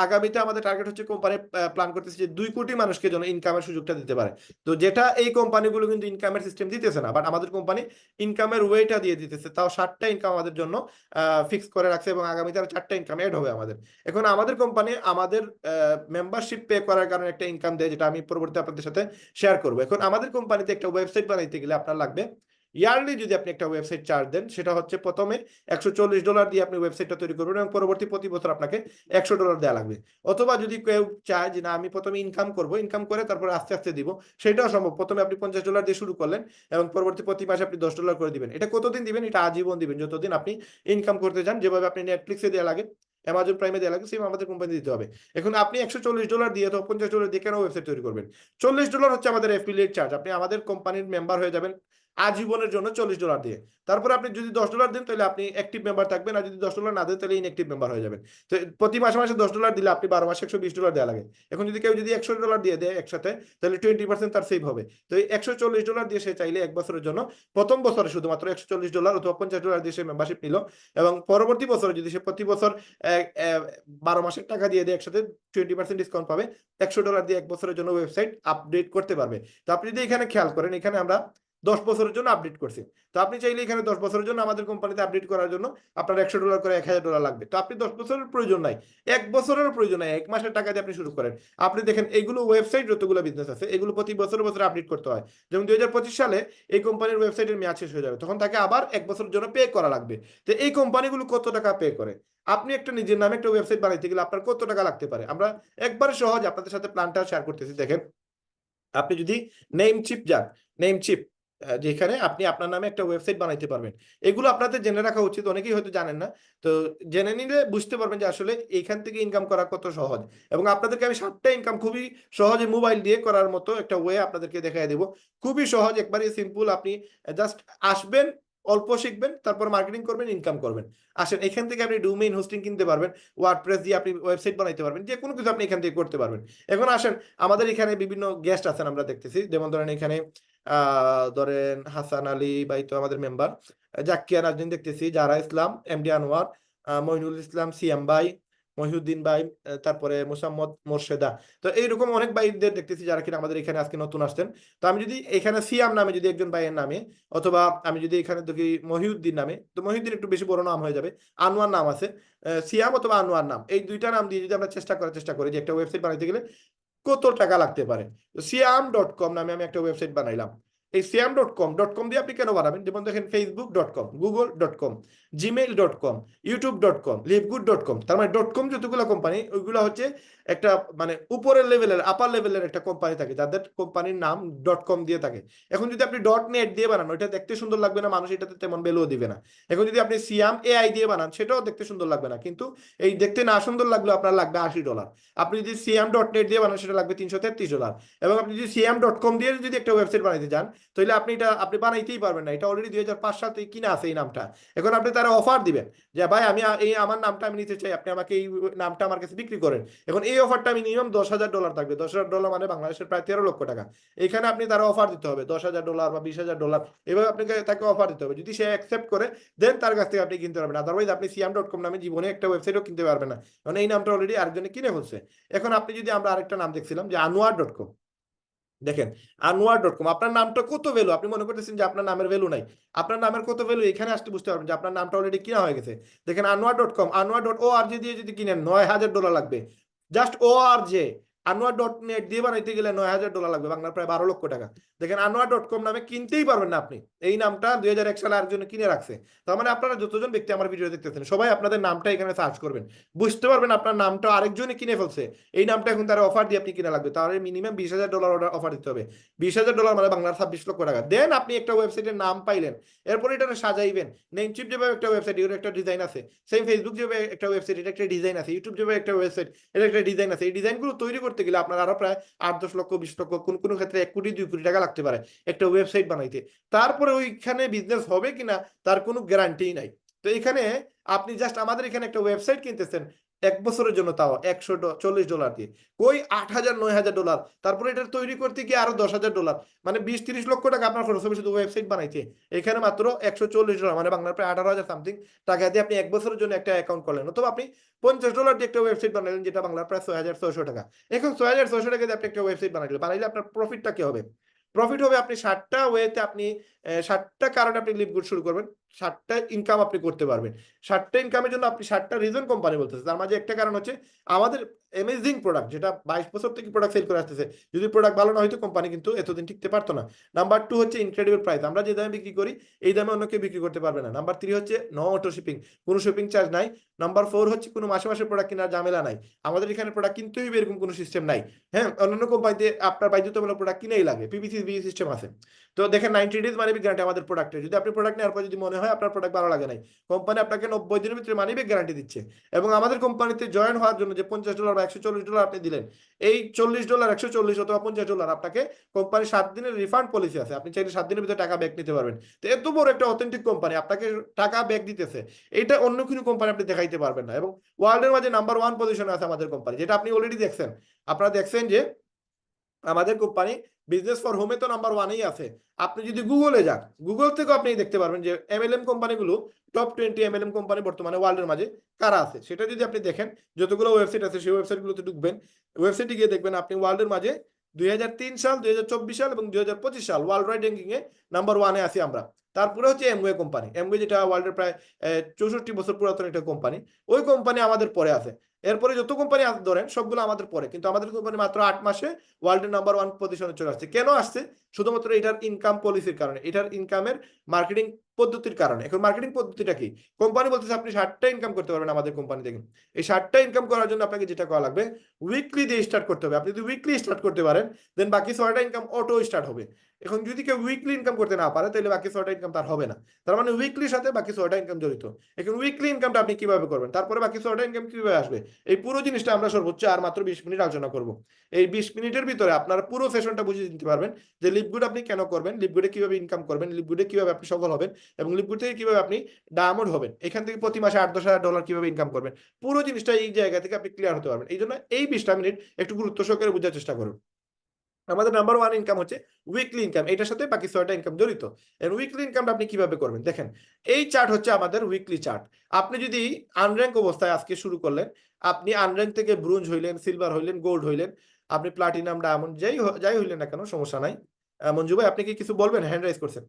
আগামীতে আমাদের টার্গেট হচ্ছে, কোম্পানি প্ল্যান করতেছে যে 2 কোটি মানুষকে যেন ইনকামের সুযোগটা দিতে পারে। তো যেটা এই কোম্পানিগুলো কিন্তু ইনকামের সিস্টেম দিতেছে না, বাট আমাদের কোম্পানি ইনকামের ওয়েটা দিয়ে দিতেছে। তাও 7টা ইনকাম আমাদের জন্য ফিক্স করে রাখছে এবং আগামীতে আরো 4টা ইনকাম এড হবে আমাদের। এখন আমাদের কোম্পানি আমাদের মেম্বারশিপ পে করার কারণে একটা ইনকাম দেয়, যেটা আমি পরবর্তীতে আপনাদের সাথে শেয়ার করবো। এখন আমাদের কোম্পানিতে একটা ওয়েবসাইট বানাইতে গেলে আপনার লাগবে ইয়ারলি, যদি আপনি একটা ওয়েবসাইট চার্জ দেন, সেটা হচ্ছে প্রথমে $140 দিয়ে আপনি ওয়েবসাইটটা তৈরি করবেন এবং পরবর্তী প্রতি বছর আপনাকে $100 দেওয়া লাগবে। অথবা যদি কেউ চায় যে না, আমি প্রথমে ইনকাম করব, ইনকাম করে তারপরে আস্তে আস্তে দিব, সেটাও সম্ভব। প্রথমে আপনি $50 দিয়ে শুরু করলেন এবং পরবর্তী প্রতি মাসে আপনি $10 করে দিবেন। এটা কতদিন দিবেন? এটা আজীবন দিবেন, যতদিন আপনি ইনকাম করতে চান। যেভাবে আপনি নেটফ্লিক্সে দেওয়া লাগে, অ্যামাজন প্রাইমে দেওয়া লাগে, সেম আমাদের কোম্পানি দিতে হবে। এখন আপনি $140 দিয়ে অথবা $50 দিয়ে কেন ওয়েবসাইট তৈরি করবেন? $40 হচ্ছে আমাদের অ্যাফিলিয়েট চার্জ। আপনি আমাদের কোম্পানির মেম্বার হয়ে যাবেন আজীবনের জন্য $40 দিয়ে। তারপরে আপনি যদি $10 দেন, তাহলে আপনি অ্যাক্টিভ মেম্বার থাকবেন, আর যদি $10 না দেন, তাহলে ইনঅ্যাক্টিভ মেম্বার হয়ে যাবেন। তো প্রতি মাসে মাসে $10 দিলে আপনি 12 মাসে $120 দেওয়া লাগে। এখন যদি কেউ যদি $100 দিয়ে দেয় একসাথে, তাহলে 20% তার সেভ হবে। তো এই $140 দিয়ে সে চাইলে 1 বছরের জন্য, প্রথম বছরে শুধুমাত্র $140 অথবা $50 দিয়ে সে মেম্বারশিপ নিল, এবং পরবর্তী বছরে যদি সে প্রতি বছর 12 মাসের টাকা দিয়ে দেয় একসাথে, 20% ডিসকাউন্ট পাবে। $100 দিয়ে 1 বছরের জন্য ওয়েবসাইট আপডেট করতে পারবে। তো আপনি যদি এখানে খেয়াল করেন, এখানে আমরা 10 বছরের জন্য আপডেট করছি। তো আপনি চাইলে এখানে 10 বছরের জন্য আমাদের কোম্পানিতে আপডেট করার জন্য আপনার $100 করে $1000 লাগবে। তো আপনি 10 বছরের প্রয়োজন নাই, 1 বছরের প্রয়োজন নাই, 1 মাসের টাকা দিয়ে আপনি শুরু করেন। আপনি দেখেন এইগুলো ওয়েবসাইট যতগুলো বিজনেস আছে, এগুলো প্রতি বছর বছর আপডেট করতে হয়। যেমন 2025 সালে এই কোম্পানির ওয়েবসাইটের মেয়াদ শেষ হয়ে যাবে, তখন তাকে আবার 1 বছরের জন্য পে করা লাগবে। তো এই কোম্পানিগুলো কত টাকা পে করে? আপনি একটা নিজের নামে একটা ওয়েবসাইট বানাইতে গেলে আপনার কত টাকা লাগতে পারে? আমরা একবারে সহজ আপনাদের সাথে প্ল্যানটা শেয়ার করতেছি। দেখেন, আপনি যদি নেমচিপ যান, নেমচিপ যেখানে আপনি আপনার নামে একটা ওয়েবসাইট বানাইতে পারবেন। এগুলো আপনাদের জেনে রাখা উচিত, অনেকেই হয়তো জানেন না। তো জেনে নিলে বুঝতে পারবেন যে আসলে এইখান থেকে ইনকাম করা কত সহজ। এবং আপনাদেরকে আমি 7টা ইনকাম খুবই সহজে মোবাইল দিয়ে করার মতো একটা ওয়ে আপনাদেরকে দেখাই দেব। খুবই সহজ, একবারই সিম্পল। আপনি জাস্ট আসবেন, অল্প শিখবেন, তারপর মার্কেটিং করবেন, ইনকাম করবেন। আসেন, এখান থেকে আপনি ডোমেইন হোস্টিং কিনতে পারবেন, ওয়ার্ডপ্রেস দিয়ে আপনি ওয়েবসাইট বানাইতে পারবেন, যে কোনো কিছু আপনি এখান থেকে করতে পারবেন। এখন আসেন, আমাদের এখানে বিভিন্ন গেস্ট আছেন আমরা দেখতেছি। যেমন ধরেন এখানে ধরেন হাসান আলী ভাই তো আমাদের মেম্বার, জাকিয়া নাজনীন দেখতেছি, জারা ইসলাম, এমডি আনোয়ার, মইনুল ইসলাম, সিএম ভাই, মহিউদ্দিন ভাই, তারপরে মোসাম্মদ মোর্শেদা। তো এইরকম অনেক ভাইদের দেখতেছি যারা কিনা আমাদের এখানে আজকে নতুন আসছেন। তো আমি যদি এখানে সিয়াম নামে যদি একজন ভাইয়ের নামে, অথবা আমি যদি এখানে দেখি মহিউদ্দিন নামে, তো মহিউদ্দিন একটু বেশি বড় নাম হয়ে যাবে, আনোয়ার নাম আছে, সিয়াম অথবা আনোয়ার নাম, এই দুইটা নাম দিয়ে যদি আমরা চেষ্টা করি যে একটা ওয়েবসাইট বানাইতে গেলে কত টাকা লাগতে পারে। সিয়াম.কম নামে আমি একটা ওয়েবসাইট বানাইলাম। এই সিয়াম.কম দিয়ে আপনি কেন বানাবেন? যেমন দেখেন ফেসবুক.কম, গুগল.কম, জিমেইল.কম, ইউটিউব.কম, লিভগুড.কম, তার মানে .কম যতগুলো কোম্পানি, ওইগুলো হচ্ছে একটা মানে উপরের লেভেলের, আপার লেভেলের একটা কোম্পানি থাকে যাদের কোম্পানির নাম .কম দিয়ে থাকে। এখন যদি আপনি .নেট দিয়ে বানান, ওইটা দেখতে সুন্দর লাগবে না, মানুষ এটাতে তেমন ভ্যালুও দিবে না। এখন যদি আপনি সিয়াম এআই দিয়ে বানান, সেটাও দেখতে সুন্দর লাগবে না, কিন্তু এই দেখতে না সুন্দর লাগলেও আপনার লাগবে $80। আপনি যদি সিয়াম.নেট দিয়ে বানান, সেটা লাগবে $333। এবং আপনি যদি সিয়াম.কম দিয়ে যদি একটা ওয়েবসাইট বানাইতে চান, তাহলে আপনি বানাইতেই পারবেন না। এটা অলরেডি 2005 সাল থেকে কিনা আছে এই নামটা। এখন আপনি তারা অফার দিবেন যে ভাই আমি এই আমার নামটা আমি নিতে চাই, আপনি আমাকে এই নামটা আমার কাছে বিক্রি করেন। এখন এই অফারটা মিনিমাম $10,000 থাকবে। $10,000 মানে বাংলাদেশের প্রায় 13 লক্ষ টাকা। এখানে আপনি তারা অফার দিতে হবে $10,000 বা $20,000, এভাবে আপনাকে তাকে অফার দিতে হবে। যদি সে অ্যাকসেপ্ট করে, দেন তার কাছ থেকে আপনি কিনতে পারবেন। আদারওয়াইজ আপনি সিয়াম.কম নামে জীবনে একটা ওয়েবসাইটও কিনতে পারবেন না, কারণ এই নামটা অলরেডি আরেকজনে কিনে ফেলছে। এখন আপনি যদি, আমরা আরেকটা নাম দেখছিলাম যে আনোয়ার.কম, দেখেন আনোয়ার.কম, আপনার নামটা কত ভ্যালু, আপনি মনে করতেছেন যে আপনার নামের ভ্যালু নাই, আপনার নামের কত ভ্যালু এখানে আসতে বুঝতে পারবেন যে আপনার নামটা অলরেডি কিনা হয়ে গেছে। দেখেন আনোয়ার.কম, আনোয়ার.org দিয়ে যদি কিনেন $9,000 লাগবে, জাস্ট org। আনোয়ার.নেট দিয়ে বানাইতে গেলে $9,000 লাগবে, বাংলার প্রায় 12 লক্ষ টাকা। দেখেন আনোয়ার.কম নামে কিনতেই পারবেন না আপনি। এই নামটা 2001 সালে আরেকজন কিনে রাখছে। তার মানে আপনারা যতজন ব্যক্তি আমার ভিডিও দেখতেছেন, সবাই আপনাদের নামটা এখানে সার্চ করবেন, বুঝতে পারবেন আপনার নামটা আরেকজনই কিনে ফেলছে। এই নামটা এখন তারা অফার দিয়ে আপনি কিনা লাগবে, তাহলে মিনিমাম $20,000 অফার দিতে হবে। $20,000 মানে বাংলার 26 লক্ষ টাকা। দেন আপনি একটা ওয়েবসাইটের নাম পাইলেন, এরপরে এটা সাজাইবেন। নেমচিপ যেভাবে একটা ওয়েবসাইট, এর একটা ডিজাইন আছে, সেম ফেসবুক যেভাবে একটা ওয়েবসাইট, এটা একটা ডিজাইন আছে, ইউটিউব যেভাবে একটা ওয়েবসাইট, এটা একটা ডিজাইন আছে। এই ডিজাইনগুলো তৈরি করতে গেলে আপনার আরো প্রায় 8-10 লক্ষ, 20 লক্ষ, কোন কোন ক্ষেত্রে 1 কোটি 2 কোটি টাকা লাগতে পারে একটা ওয়েবসাইট বানাইতে। তারপরে ওইখানে বিজনেস হবে কিনা তার কোনো গ্যারান্টি নাই। তো এখানে আপনি জাস্ট আমাদের এখানে একটা ওয়েবসাইট কিনতেছেন 1 বছরের জন্য, তাও $140 দিয়ে, কই $8,000 $9,000, তারপরে এটা তৈরি করতে গিয়ে আরো $10,000, মানে 20-30 লক্ষ টাকা আপনার খরচ হবে শুধু ওয়েবসাইট বানাইতে। এখানে মাত্র $140, মানে বাংলার প্রায় 18,000 সামথিং টাকা দিয়ে আপনি 1 বছরের জন্য একটা অ্যাকাউন্ট করলেন, অথবা আপনি $50 দিয়ে একটা ওয়েবসাইট বানালেন, যেটা বাংলার প্রায় 6,600 টাকা। এখন 6,600 টাকা দিয়ে আপনি একটা ওয়েবসাইট বানাইলে আপনার প্রফিটটা কি হবে? প্রফিট হবে, আপনি 60টা ওয়েতে আপনি 60টা কারণে আপনি লিভগুড শুরু করবেন, 60টা ইনকাম আপনি করতে পারবেন। 60টা ইনকামের জন্য আপনি 60টা রিজন কোম্পানি বলতেছে, তার মাঝে একটা কারণ হচ্ছে আমাদের অ্যামেজিং প্রোডাক্ট, যেটা 22 বছর থেকে প্রোডাক্ট সেল করে আসতেছে। যদি প্রোডাক্ট ভালো না হইতো, কোম্পানি কিন্তু এতদিন টিকতে পারতো না। নাম্বার 2 হচ্ছে ইনক্রেডিবল প্রাইস, আমরা যে দামে বিক্রি করি এই দামে অন্য কেউ বিক্রি করতে পারবে না। নাম্বার 3 হচ্ছে নো অটো শিপিং, কোনো শিপিং চার্জ নাই। নাম্বার 4 হচ্ছে কোনো মাসে মাসে প্রোডাক্ট কেনার ঝামেলা নাই, আমাদের এখানে প্রোডাক্ট কিনতেই হবে এরকম কোনো সিস্টেম নাই। হ্যাঁ, অন্যান্য কোম্পানিতে আপনার বাধ্যতামূলক প্রোডাক্ট কিনেই লাগে, পিপিসি সিস্টেম আছে। তো দেখেন 90 ডেজ মানি ব্যাক গ্যারান্টি আমাদের প্রোডাক্টে। যদি আপনি প্রোডাক্ট নেওয়ার পর যদি মনে হয় আপনার প্রোডাক্ট ভালো লাগে নাই, কোম্পানি আপনাকে 90 দিনের ভিতরে মানি ব্যাক গ্যারান্টি দিচ্ছে। এবং আমাদের কোম্পানিতে জয়েন হওয়ার জন্য যে $50 বা $140 আপনি দিলেন, এই $40, $140 অথবা $50 আপনাকে কোম্পানি 7 দিনের রিফান্ড পলিসি আছে, আপনি চাইলে 7 দিনের ভিতরে টাকা ব্যাক নিতে পারবেন। তো এত বড় একটা অথেন্টিক কোম্পানি আপনাকে টাকা ব্যাক দিতেছে, এটা অন্য কোনো কোম্পানি আপনি দেখাইতে পারবেন না। এবং ওয়ার্ল্ডের মাঝে নাম্বার 1 পজিশনে আছে আমাদের কোম্পানি, যেটা আপনি অলরেডি দেখছেন। আপনারা দেখছেন যে আমাদের কোম্পানি বিজনেস ফর হোমে তো নাম্বার 1-এই আছে। আপনি যদি গুগলে যান, গুগল থেকেও আপনি দেখতে পারবেন যে এমএলএম কোম্পানিগুলো, টপ 20 এমএলএম কোম্পানি বর্তমানে ওয়ার্ল্ডের মাঝে কারা আছে, সেটা যদি আপনি দেখেন, যতগুলো ওয়েবসাইট আছে সেই ওয়েবসাইটগুলোতে ঢুকবেন, ওয়েবসাইটে গিয়ে দেখবেন আপনি ওয়ার্ল্ডের মাঝে 2003 সাল, 2024 সাল এবং 2025 সাল ওয়ার্ল্ড ওয়াইড র্যাঙ্কিং এ নাম্বার 1-এ আছি আমরা। তারপরে হচ্ছে এমওয়ে কোম্পানি, এমওয়ে যেটা ওয়ার্ল্ডের প্রায় 64 বছর পুরাতন একটা কোম্পানি, ওই কোম্পানি আমাদের পরে আছে। এরপরে যত কোম্পানি ধরেন সবগুলো আমাদের পরে, কিন্তু আমাদের কোম্পানি মাত্র 8 মাসে ওয়ার্ল্ডের নাম্বার 1 পজিশনে চলে আসছে। কেন আসছে? শুধুমাত্র এটার ইনকাম পলিসির কারণে, এটার ইনকামের মার্কেটিং পদ্ধতির কারণে। এখন মার্কেটিং পদ্ধতিটা কি? কোম্পানি বলতেছে আপনি 60টা ইনকাম করতে পারবেন আমাদের কোম্পানি থেকে। এই 60টা ইনকাম করার জন্য আপনাকে যেটা করা লাগবে, উইকলি দিয়ে স্টার্ট করতে হবে। আপনি যদি উইকলি স্টার্ট করতে পারেন, দেন বাকি 6টা ইনকাম অটো স্টার্ট হবে। এখন যদি কেউ উইকলি ইনকাম করতে না পারে, তাহলে বাকি 6টা ইনকাম তার হবে না। তার মানে উইকলির সাথে বাকি 6টা ইনকাম জড়িত। এখন উইকলি ইনকামটা আপনি কিভাবে করবেন, তারপরে বাকি 6টা ইনকাম কিভাবে আসবে, এই পুরো জিনিসটা আমরা সর্বোচ্চ আর মাত্র 20 মিনিট আলোচনা করব। এই 20 মিনিটের ভিতরে আপনারা পুরো সেশনটা বুঝিয়ে দিতে পারবেন যে লিভগুড আপনি কেন করবেন, লিভগুডে কিভাবে ইনকাম করবেন, লিভগুডে কিভাবে আপনি সফল হবেন, এবং লিভগুড থেকে কিভাবে আপনি ডায়মন্ড হবেন, এখান থেকে প্রতি মাসে $8-10,000 কিভাবে ইনকাম করবেন, পুরো জিনিসটা এই জায়গা থেকে আপনি ক্লিয়ার হতে পারবেন। এই জন্য এই 20টা মিনিট একটু গুরুত্ব সহকারে বোঝার চেষ্টা করুন। আমাদের নাম্বার ওয়ান ইনকাম হচ্ছে উইকলি ইনকাম, এটার সাথে বাকি 6টা ইনকাম জড়িত। এর উইকলি ইনকামটা আপনি কিভাবে করবেন দেখেন, এই চার্ট হচ্ছে আমাদের উইকলি চার্ট। আপনি যদি আনর্যাঙ্ক অবস্থায় আজকে শুরু করলেন, আপনি আনর্যাঙ্ক থেকে ব্রোঞ্জ হইলেন, সিলভার হইলেন, গোল্ড হইলেন, আপনি প্লাটিনাম, ডায়মন্ড যাই হইলেন না কেন, সমস্যা নাই। মঞ্জু ভাই আপনি কি কিছু বলবেন? হ্যান্ড রাইজ করছেন।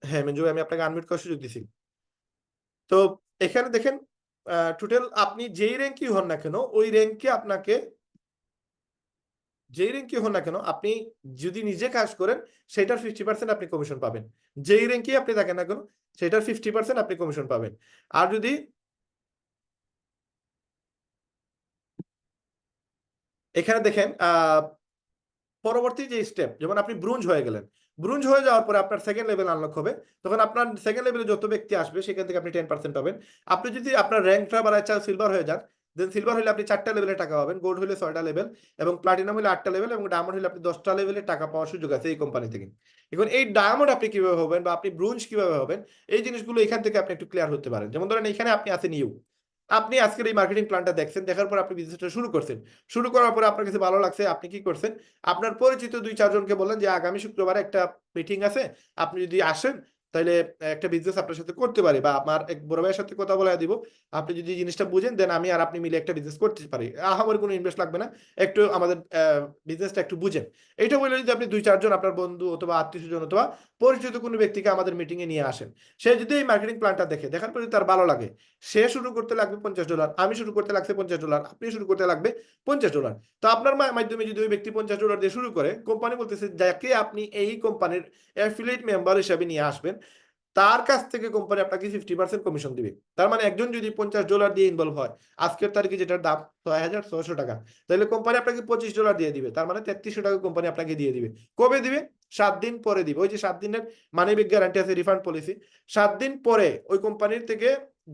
হ্যাঁ মঞ্জু ভাই, আমি আপনাকে আনমিউট করার সুযোগ দিছি। তো এখানে দেখেন টোটাল আপনি যেই র্যাঙ্কই হন না কেন, ওই র্যাঙ্কে আপনাকে, যেই র্যাঙ্কই হন না কেন, আপনি যদি নিজে কাজ করেন সেটার 50% আপনি কমিশন পাবেন। যেই র্যাঙ্কেই আপনি থাকেন না কেন, সেটার 50% আপনি কমিশন পাবেন। আর যদি এখানে দেখেন পরবর্তী যে স্টেপ, যেমন আপনি ব্রোঞ্জ হয়ে গেলেন, ব্রোঞ্জ হয়ে যাওয়ার পরে আপনার সেকেন্ড লেভেল আনলক হবে, তখন আপনার সেকেন্ড লেভেলে যত ব্যক্তি আসবে সেখান থেকে আপনি 10% পাবেন। আপনি যদি আপনার র্যাঙ্কটা বাড়ায় চান, সিলভার হয়ে যান, দেন সিলভার হলে আপনি 4টা লেভেলে টাকা পাবেন, গোল্ড হলে 6টা লেভেল, এবং প্লাটিনাম হলে 8টা লেভেল, এবং ডায়মন্ড হলে আপনি 10টা লেভেলে টাকা পাওয়ার সুযোগ আছে এই কোম্পানি থেকে। এখন এই ডায়মন্ড আপনি কিভাবে হবেন বা আপনি ব্রোঞ্জ কিভাবে হবেন, এই জিনিসগুলো এখান থেকে আপনি একটু ক্লিয়ার হতে পারেন। যেমন ধরেন এখানে আপনি আছেন ইউ, আপনি আজকের এই মার্কেটিং প্ল্যানটা দেখছেন, দেখার পর আপনি বিজনেসটা শুরু করছেন, শুরু করার পরে আপনার কাছে ভালো লাগছে, আপনি কি করছেন, আপনার পরিচিত 2-4 জনকে বললেন যে আগামী শুক্রবারে একটা মিটিং আছে, আপনি যদি আসেন তাহলে একটা বিজনেস আপনার সাথে করতে পারি, বা আমার এক বড় ভাইয়ের সাথে কথা বলে দিব, আপনি যদি জিনিসটা বুঝেন দেন আমি আর আপনি মিলে একটা বিজনেস করতে পারি, আমার কোনো ইনভেস্ট লাগবে না, একটু আমাদের বিজনেসটা একটু বুঝেন। এইটা বলে যদি আপনি 2-4 জন আপনার বন্ধু অথবা আত্মীয়স্বজন অথবা পরিচিত কোনো ব্যক্তিকে আমাদের মিটিং এ নিয়ে আসেন, সে যদি এই মার্কেটিং প্ল্যানটা দেখে, দেখার পরে তার ভালো লাগে, সে শুরু করতে লাগবে $50, আমি শুরু করতে লাগছে $50, আপনি শুরু করতে লাগবে $50। তো আপনার মাধ্যমে যদি ওই ব্যক্তি $50 দিয়ে শুরু করে, কোম্পানি বলতেছে যাকে আপনি এই কোম্পানির অ্যাফিলিয়েট মেম্বার হিসেবে নিয়ে আসবেন, তার কাছ থেকে কোম্পানি আপনাকে 50% কমিশন দিবে। তার মানে একজন যদি $50 দিয়ে ইনভলভ হয়, আজকের তারিখে যেটার দাম 6,600 টাকা, তাহলে কোম্পানি আপনাকে $25 দিয়ে দিবে, তার মানে 3300 টাকা কোম্পানি আপনাকে দিয়ে দিবে। কবে দিবে? 7 দিন পরে দিবে। ওই যে 7 দিনের মানি ব্যাক গ্যারান্টি আছে, রিফান্ড পলিসি, 7 দিন পরে ওই কোম্পানির থেকে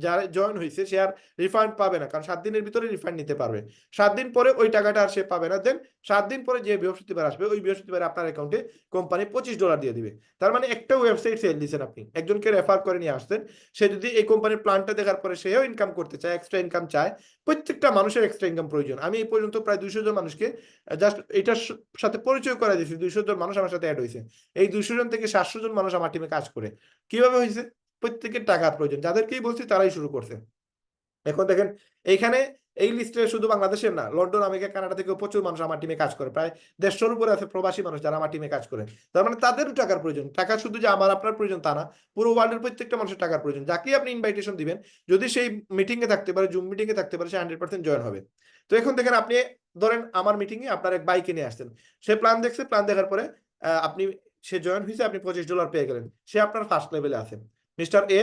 যারা জয়েন হয়েছে সে আর রিফান্ড পাবে না, কারণ 7 দিনের ভিতরে রিফান্ড নিতে পারবে। 7 দিন পরে ওই টাকাটা আর সে পাবে না। দেন 7 দিন পরে যে বৃহস্পতিবার আসবে, ওই বৃহস্পতিবার আপনার অ্যাকাউন্টে কোম্পানি $25 দিয়ে দিবে। তার মানে একটা ওয়েবসাইট সেল দিচ্ছেন আপনি, একজনকে রেফার করে নিয়ে আসছেন, সে যদি এই কোম্পানির প্ল্যানটা দেখার পরে সেও ইনকাম করতে চায়, এক্সট্রা ইনকাম চায়, প্রত্যেকটা মানুষের এক্সট্রা ইনকাম প্রয়োজন। আমি এই পর্যন্ত প্রায় 200 জন মানুষকে জাস্ট এটার সাথে পরিচয় করা দিয়েছি, 200 জন মানুষ আমার সাথে অ্যাড হয়েছে। এই 200 জন থেকে 700 জন মানুষ আমার টিমে কাজ করে। কিভাবে হয়েছে? প্রত্যেকের টাকার প্রয়োজন, যাদেরকেই বলছি তারাই শুরু করছে। এখন দেখেন এইখানে এই লিস্টে শুধু বাংলাদেশের না, লন্ডন, আমেরিকা, কানাডা থেকেও প্রচুর মানুষ আমার টিমে কাজ করে, প্রায় 150-র উপরে আছে প্রবাসী মানুষ যারা আমার টিমে কাজ করে। তার মানে তাদেরও টাকার প্রয়োজন, টাকা শুধু যে আমার আপনার প্রয়োজন তা না, পুরো ওয়ার্ল্ডের প্রত্যেকটা মানুষের টাকার প্রয়োজন। যাকে আপনি ইনভাইটেশন দিবেন, যদি সেই মিটিং এ থাকতে পারে, জুম মিটিং এ থাকতে পারে, সে 100% জয়েন হবে। তো এখন দেখেন আপনি ধরেন আমার মিটিং এ আপনার এক বাইকে নিয়ে আসছেন, সে প্ল্যান দেখছে, প্ল্যান দেখার পরে আপনি, সে জয়েন হয়েছে, আপনি $25 পেয়ে গেলেন, সে আপনার ফার্স্ট লেভেলে আছে। মিস্টার এ,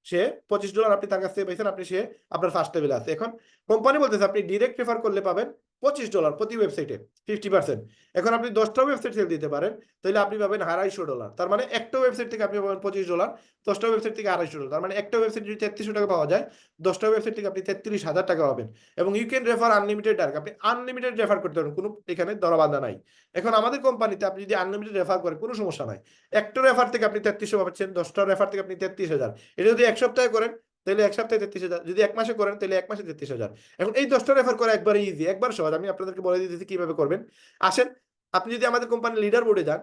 সে $25 আপনি তার কাছ থেকে পাইছেন, আপনি সে আপনার ফার্স্ট লেভেলে আছে। এখন কোম্পানি বলতেছে আপনি ডিরেক্ট রেফার করলে পাবেন $25 প্রতি ওয়েবসাইটে, 50%। এখন আপনি 10টা ওয়েবসাইট সেল দিতে পারেন, তাহলে আপনি পাবেন $250। তার মানে একটা ওয়েবসাইট থেকে আপনি পাবেন $25, 10টা ওয়েবসাইট থেকে $250। তার মানে একটা ওয়েবসাইট যদি 3300 টাকা পাওয়া যায়, 10টা ওয়েবসাইট থেকে আপনি 33,000 টাকা পাবেন। এবং you can refer unlimited direct, আপনি আনলিমিটেড রেফার করতে পারেন, কোনো এখানে দরবাধা নাই। এখন আমাদের কোম্পানিতে আপনি যদি আনলিমিটেড রেফার করেন কোনো সমস্যা নাই, একটা রেফার থেকে আপনি 3300 পাচ্ছেন, 10টা রেফার থেকে আপনি 33,000। এটা যদি এক সপ্তাহে করেন তাহলে এক সপ্তাহে 33,000, যদি এক মাসে করেন তাহলে এক মাসে 33,000। এখন এই 10টা রেফার করা একবারে ইজি, একবার সহজ, আমি আপনাদেরকে বলে দিতেছি কিভাবে করবেন। আসেন, আপনি যদি আমাদের কোম্পানির লিডার বোর্ডে যান,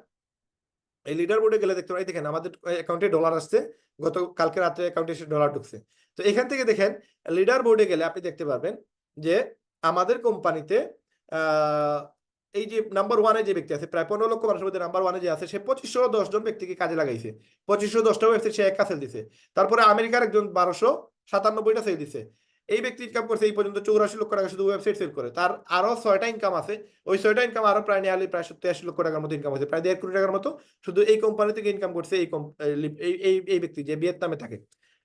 এই লিডার বোর্ডে গেলে দেখতে পাই, দেখেন আমাদের অ্যাকাউন্টে ডলার আসছে, গত কালকে রাত্রে অ্যাকাউন্টে এসে ডলার ঢুকছে। তো এখান থেকে দেখেন লিডার বোর্ডে গেলে আপনি দেখতে পারবেন যে আমাদের কোম্পানিতে আহ এই যে নাম্বার ওয়ানে যে ব্যক্তি আছে, প্রায় 15 লক্ষ মানুষের মধ্যে নাম্বার ওয়ানে যে আছে, সে 2510 জন ব্যক্তিকে কাজে লাগাইছে, 2510টা ওয়েবসাইট সে একা সেল দিছে। তারপরে আমেরিকার একজন 1297টা সেল দিছে। এই ব্যক্তি ইনকাম করছে এই পর্যন্ত 84 লক্ষ টাকা শুধু ওয়েবসাইট সেল করে। তার আরো 6টা ইনকাম আছে, ওই 6টা ইনকাম আরো প্রায় নিয়ারলি প্রায় 87 লক্ষ টাকার মতো ইনকাম হয়েছে, প্রায় 1.5 কোটি টাকার মতো শুধু এই কোম্পানি থেকে ইনকাম করছে। এই ব্যক্তি যে ভিয়েতনামে থাকে,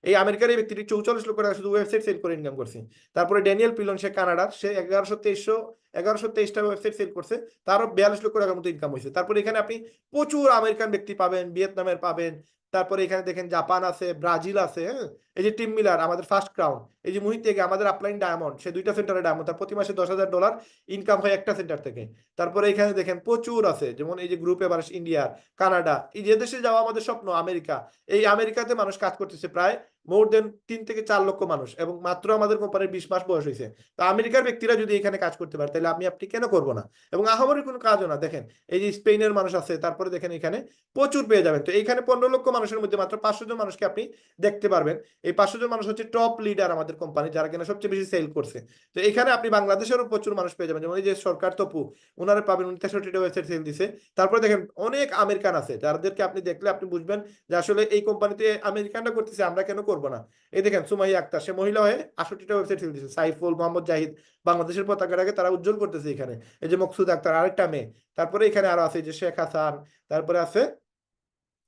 এই আমেরিকার এই ব্যক্তিটি 44 লক্ষ টাকা শুধু ওয়েবসাইট সেল করে ইনকাম করছে। তারপরে ড্যানিয়েল পিলন, সে কানাডার, সে 1123টা ওয়েবসাইট সেল করছে, তারও 42 লক্ষ টাকার মতো ইনকাম হয়েছে। তারপরে এখানে আপনি প্রচুর আমেরিকান ব্যক্তি পাবেন, ভিয়েতনামের পাবেন, তারপরে এখানে দেখেন জাপান আছে, ব্রাজিল আছে, হ্যাঁ, এই যে টিম মিলার, আমাদের ফার্স্ট ক্রাউন, এই যে মুহিত থেকে আমাদের আপলাইন ডায়মন্ড, সে 2টা সেন্টারে ডায়মন্ড, তার প্রতি মাসে $10,000 ইনকাম হয় একটা সেন্টার থেকে। তারপরে এখানে দেখেন প্রচুর আছে, যেমন এই যে গ্রুপে এবার ইন্ডিয়া, কানাডা, এই যে দেশে যাওয়া আমাদের স্বপ্ন আমেরিকা, এই আমেরিকাতে মানুষ কাজ করতেছে প্রায় মোর দেন 3 থেকে 4 লক্ষ মানুষ, এবং মাত্র আমাদের কোম্পানির 20 মাস বয়স হয়েছে। তো আমেরিকার ব্যক্তিরা যদি এখানে কাজ করতে পারে, তাহলে আপনি কেন করবো না? এবং আহামরি কোনো কাজও না। দেখেন এই যে স্পেনের মানুষ আছে, তারপরে দেখেন এখানে প্রচুর পেয়ে যাবেন। তো এইখানে 15 লক্ষ মানুষের মধ্যে মাত্র 500 জন মানুষকে আপনি দেখতে পারবেন। এই 500 জন মানুষ হচ্ছে টপ লিডার আমাদের কোম্পানি, যারা কিনা সবচেয়ে বেশি সেল করছে। তো এখানে আপনি বাংলাদেশেরও প্রচুর মানুষ পেয়ে যাবেন, যেমন এই যে সরকার তপু, ওনারা পাবেন, 63টা ওয়েবসাইট সেল দিছে। তারপরে দেখেন অনেক আমেরিকান আছে, যাদেরকে আপনি দেখলে আপনি বুঝবেন যে আসলে এই কোম্পানিতে আমেরিকানরা করতেছে, আমরা কেন করবো না। এই দেখেন সুমাইয়া আক্তার, সে মহিলা হয়ে 68টা ওয়েবসাইট সেল দিছে। সাইফুল, মোহাম্মদ জাহিদ, বাংলাদেশের পতাকাটাকে তারা উজ্জ্বল করতেছে এখানে। এই যে মকসুদ আক্তার, আরেকটা মেয়ে। তারপরে এখানে আরো আছে যে শেখ হাসান, তারপরে আছে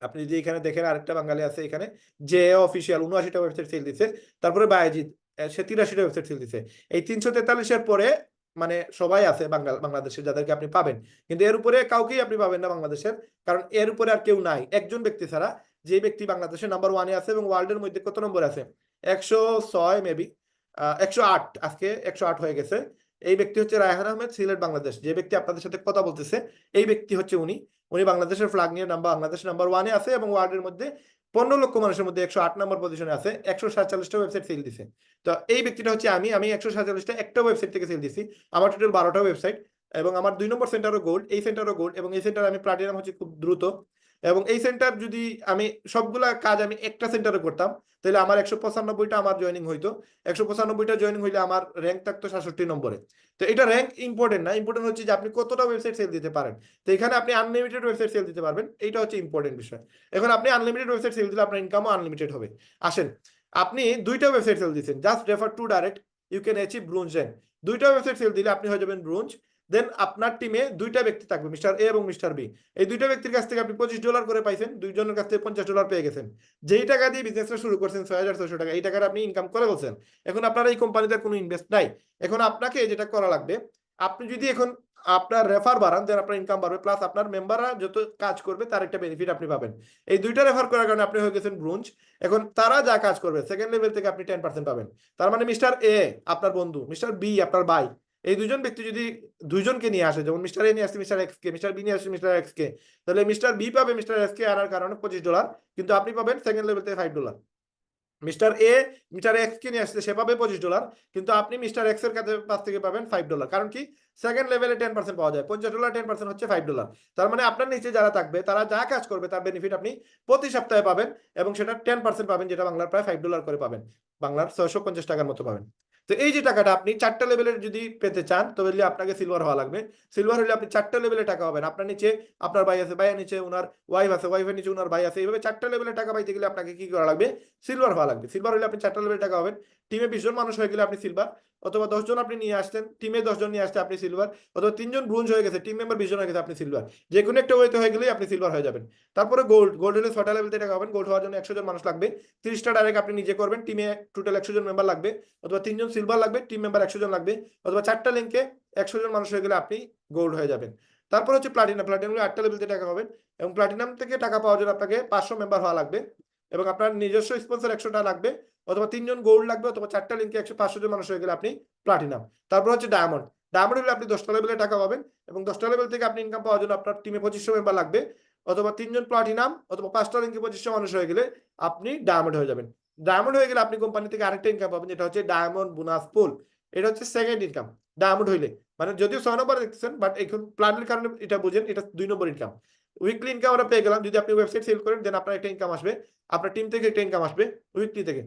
আপনি যদি এখানে দেখেন আরেকটা বাঙালি আছে এখানে, যে অফিসিয়াল, 79টা ওয়েবসাইট সেল দিছে। তারপরে বায়েজিদ, সে 83টা ওয়েবসাইট সেল দিছে। এই 343-এর পরে মানে সবাই আছে বাংলাদেশের, যাদেরকে আপনি পাবেন। কিন্তু এর উপরে কাউকেই আপনি পাবেন না বাংলাদেশের, কারণ এর উপরে আর কেউ নাই, একজন ব্যক্তি ছাড়া। যে ব্যক্তি বাংলাদেশের নাম্বার 1-এ আছে, এবং ওয়ার্ল্ডের মধ্যে কত নম্বর আছে, 106 মেবি, 108, আজকে 108 হয়ে গেছে। এই ব্যক্তি হচ্ছে রায়হান আহমেদ, সিলেট বাংলাদেশ। যে ব্যক্তি আপনাদের সাথে কথা বলতেছে, এই ব্যক্তি হচ্ছে উনি। উনি বাংলাদেশের ফ্ল্যাগ নিয়ে বাংলাদেশ নাম্বার 1-এ আছে, এবং ওয়ার্ল্ডের মধ্যে 15 লক্ষ মানুষের মধ্যে 108 নম্বর পজিশনে আছে। 147টা ওয়েবসাইট সেল দিছে। তো এই ব্যক্তিটা হচ্ছে আমি 147টা একটা ওয়েবসাইট থেকে সেল দিছি। আমার টোটাল 12টা ওয়েবসাইট, এবং আমার 2 নম্বর সেন্টারও গোল্ড, এই সেন্টারও গোল্ড, এবং এই সেন্টার আমি প্লাটিনাম হচ্ছে খুব দ্রুত। এবং এই সেন্টার যদি আমি সবগুলা কাজ আমি একটা সেন্টারে করতাম, তাহলে আমার 195টা আমার জয়েনিং হইতো। 195টা জয়েনিং হইলে আমার র্যাঙ্ক থাকতো 67 নম্বরে। তো এটা র্যাঙ্ক ইম্পর্টেন্ট না, ইম্পর্টেন্ট হচ্ছে যে আপনি কতটা ওয়েবসাইট সেল দিতে পারেন। তো এখানে আপনি আনলিমিটেড ওয়েবসাইট সেল দিতে পারবেন, এইটা হচ্ছে ইম্পর্টেন্ট বিষয়। এখন আপনি আনলিমিটেড ওয়েবসাইট সেল দিলে আপনার ইনকামও আনলিমিটেড হবে। আসেন, আপনি 2টা ওয়েবসাইট সেল দিচ্ছেন, just refer to direct, you can achieve bronze rank. 2টা ওয়েবসাইট সেল দিলে আপনি হয়ে যাবেন ব্রোঞ্জ। দেন আপনার টিমে 2টা ব্যক্তি থাকবে, মিস্টার এ এবং মিস্টার বি। এই 2টা ব্যক্তির কাছ থেকে আপনি $25 করে পাইছেন, দুইজনের কাছ থেকে $50 পেয়ে গেছেন। যেই টাকা দিয়ে বিজনেসটা শুরু করছেন 6,600 টাকা, এই টাকাটা আপনি ইনকাম করে বলছেন। এখন আপনার এই কোম্পানিতে কোনো ইনভেস্ট নাই। এখন আপনাকে যেটা করা লাগবে, আপনি যদি এখন আপনার রেফার বাড়ান, দেন আপনার ইনকাম বাড়বে, প্লাস আপনার মেম্বাররা যত কাজ করবে তার একটা বেনিফিট আপনি পাবেন। এই 2টা রেফার করার কারণে আপনি হয়ে গেছেন ব্রোঞ্জ। এখন তারা যা কাজ করবে সেকেন্ড লেভেল থেকে আপনি 10% পাবেন। তার মানে মিস্টার এ আপনার বন্ধু, মিস্টার বি আপনার ভাই, এই দুজন ব্যক্তি যদি দুইজনকে নিয়ে আসে, যেমন মিস্টার এ নিয়ে আসছে মিস্টার এক্স কে, মিস্টার বি নিয়ে আসছে মিস্টার এক্স কে, তাহলে মিস্টার বি পাবে মিস্টার এক্স কে আনার কারণে $25, কিন্তু আপনি পাবেন সেকেন্ড লেভেল থেকে $5। মিস্টার এ মিস্টার এক্স কে নিয়ে আসছে, সে পাবে $25, কিন্তু আপনি মিস্টার এক্স এর কাছ থেকে পাবেন $5। কারণ কি, সেকেন্ড লেভেলে 10% পাওয়া যায়, $50 10% হচ্ছে $5। তার মানে আপনার নিচে যারা থাকবে তারা যা কাজ করবে তার বেনিফিট আপনি প্রতি সপ্তাহে পাবেন, এবং সেটা 10% পাবেন, যেটা বাংলার প্রায় $5 করে পাবেন, বাংলার 650 টাকার মতো পাবেন। তো এই যে টাকাটা আপনি 4টা লেভেলের যদি পেতে চান, তবে আপনাকে সিলভার হওয়া লাগবে। সিলভার হলে আপনি 4টা লেভেলে টাকা পাবেন। আপনার নিচে আপনার ভাই আছে, ভাইয়ের নিচে ওনার ওয়াইফ আছে, ওয়াইফের নিচে ওনার ভাই আছে, এইভাবে 4টা লেভেলে টাকা পাইতে গেলে আপনাকে কি করা লাগবে, সিলভার হওয়া লাগবে। সিলভার হলে আপনি 4টা লেভেলে টাকা পাবেন। টিমে 20 জন মানুষ হয়ে গেলে আপনি সিলভার, অথবা 10 জন আপনি নিয়ে আসতেন, টিমে 10 জন নিয়ে আসতে আপনি সিলভার, অথবা 3 জন ব্রোঞ্জ হয়ে গেছে, টিম মেম্বার 20 জন হয়ে গেছে, আপনি সিলভার। যে কোনো একটা ওয়েতে হয়ে গেলেই আপনি সিলভার হয়ে যাবেন। তারপরে গোল্ড, গোল্ড হলে 6টা লেভেল থেকে টাকা পাবেন। গোল্ড হওয়ার জন্য 100 জন মানুষ লাগবে, 30টা ডাইরেক্ট আপনি নিজে করবেন, টিমে টোটাল 100 জন মেম্বার লাগবে, অথবা 3 জন সিলভার লাগবে, টিম মেম্বার 100 জন লাগবে, অথবা 4টা লিঙ্কে 100 জন মানুষ হয়ে গেলে আপনি গোল্ড হয়ে যাবেন। তারপর হচ্ছে প্লাটিনাম, প্লাটিনাম 8টা লেভেল থেকে টাকা পাবেন, এবং প্লাটিনাম থেকে টাকা পাওয়ার জন্য আপনাকে 500 মেম্বার হওয়া লাগবে, এবং আপনার নিজস্ব স্পন্সর 100টা লাগবে, অথবা 3 জন গোল্ড লাগবে, অথবা 4টা লিঙ্কে 500 জন মানুষ হয়ে গেলে আপনি প্লাটিনাম। তারপর হচ্ছে ডায়মন্ড, ডায়মন্ড হলে আপনি 10টা লেভেলে টাকা পাবেন, এবং 10টা লেভেল থেকে আপনি ইনকাম পাওয়ার জন্য আপনার টিমে 2500 মেম্বার লাগবে, অথবা 3 জন প্লাটিনাম, অথবা 5টা লিঙ্কে 2500 মানুষ হয়ে গেলে আপনি ডায়মন্ড হয়ে যাবেন। ডায়মন্ড হয়ে গেলে আপনি কোম্পানি থেকে আরেকটা ইনকাম পাবেন, যেটা হচ্ছে ডায়মন্ড বোনাস পুল। এটা হচ্ছে সেকেন্ড ইনকাম ডায়মন্ড হইলে, মানে যদিও 6 নম্বরে দেখতেছেন, বাট এখন প্ল্যানের কারণে এটা বুঝেন, এটা 2 নম্বর ইনকাম। উইকলি ইনকাম আমরা পেয়ে গেলাম, যদি আপনি ওয়েবসাইট সেল করেন, দেন আপনার একটা ইনকাম আসবে, আপনার টিম থেকে একটা ইনকাম আসবে উইকলি থেকে।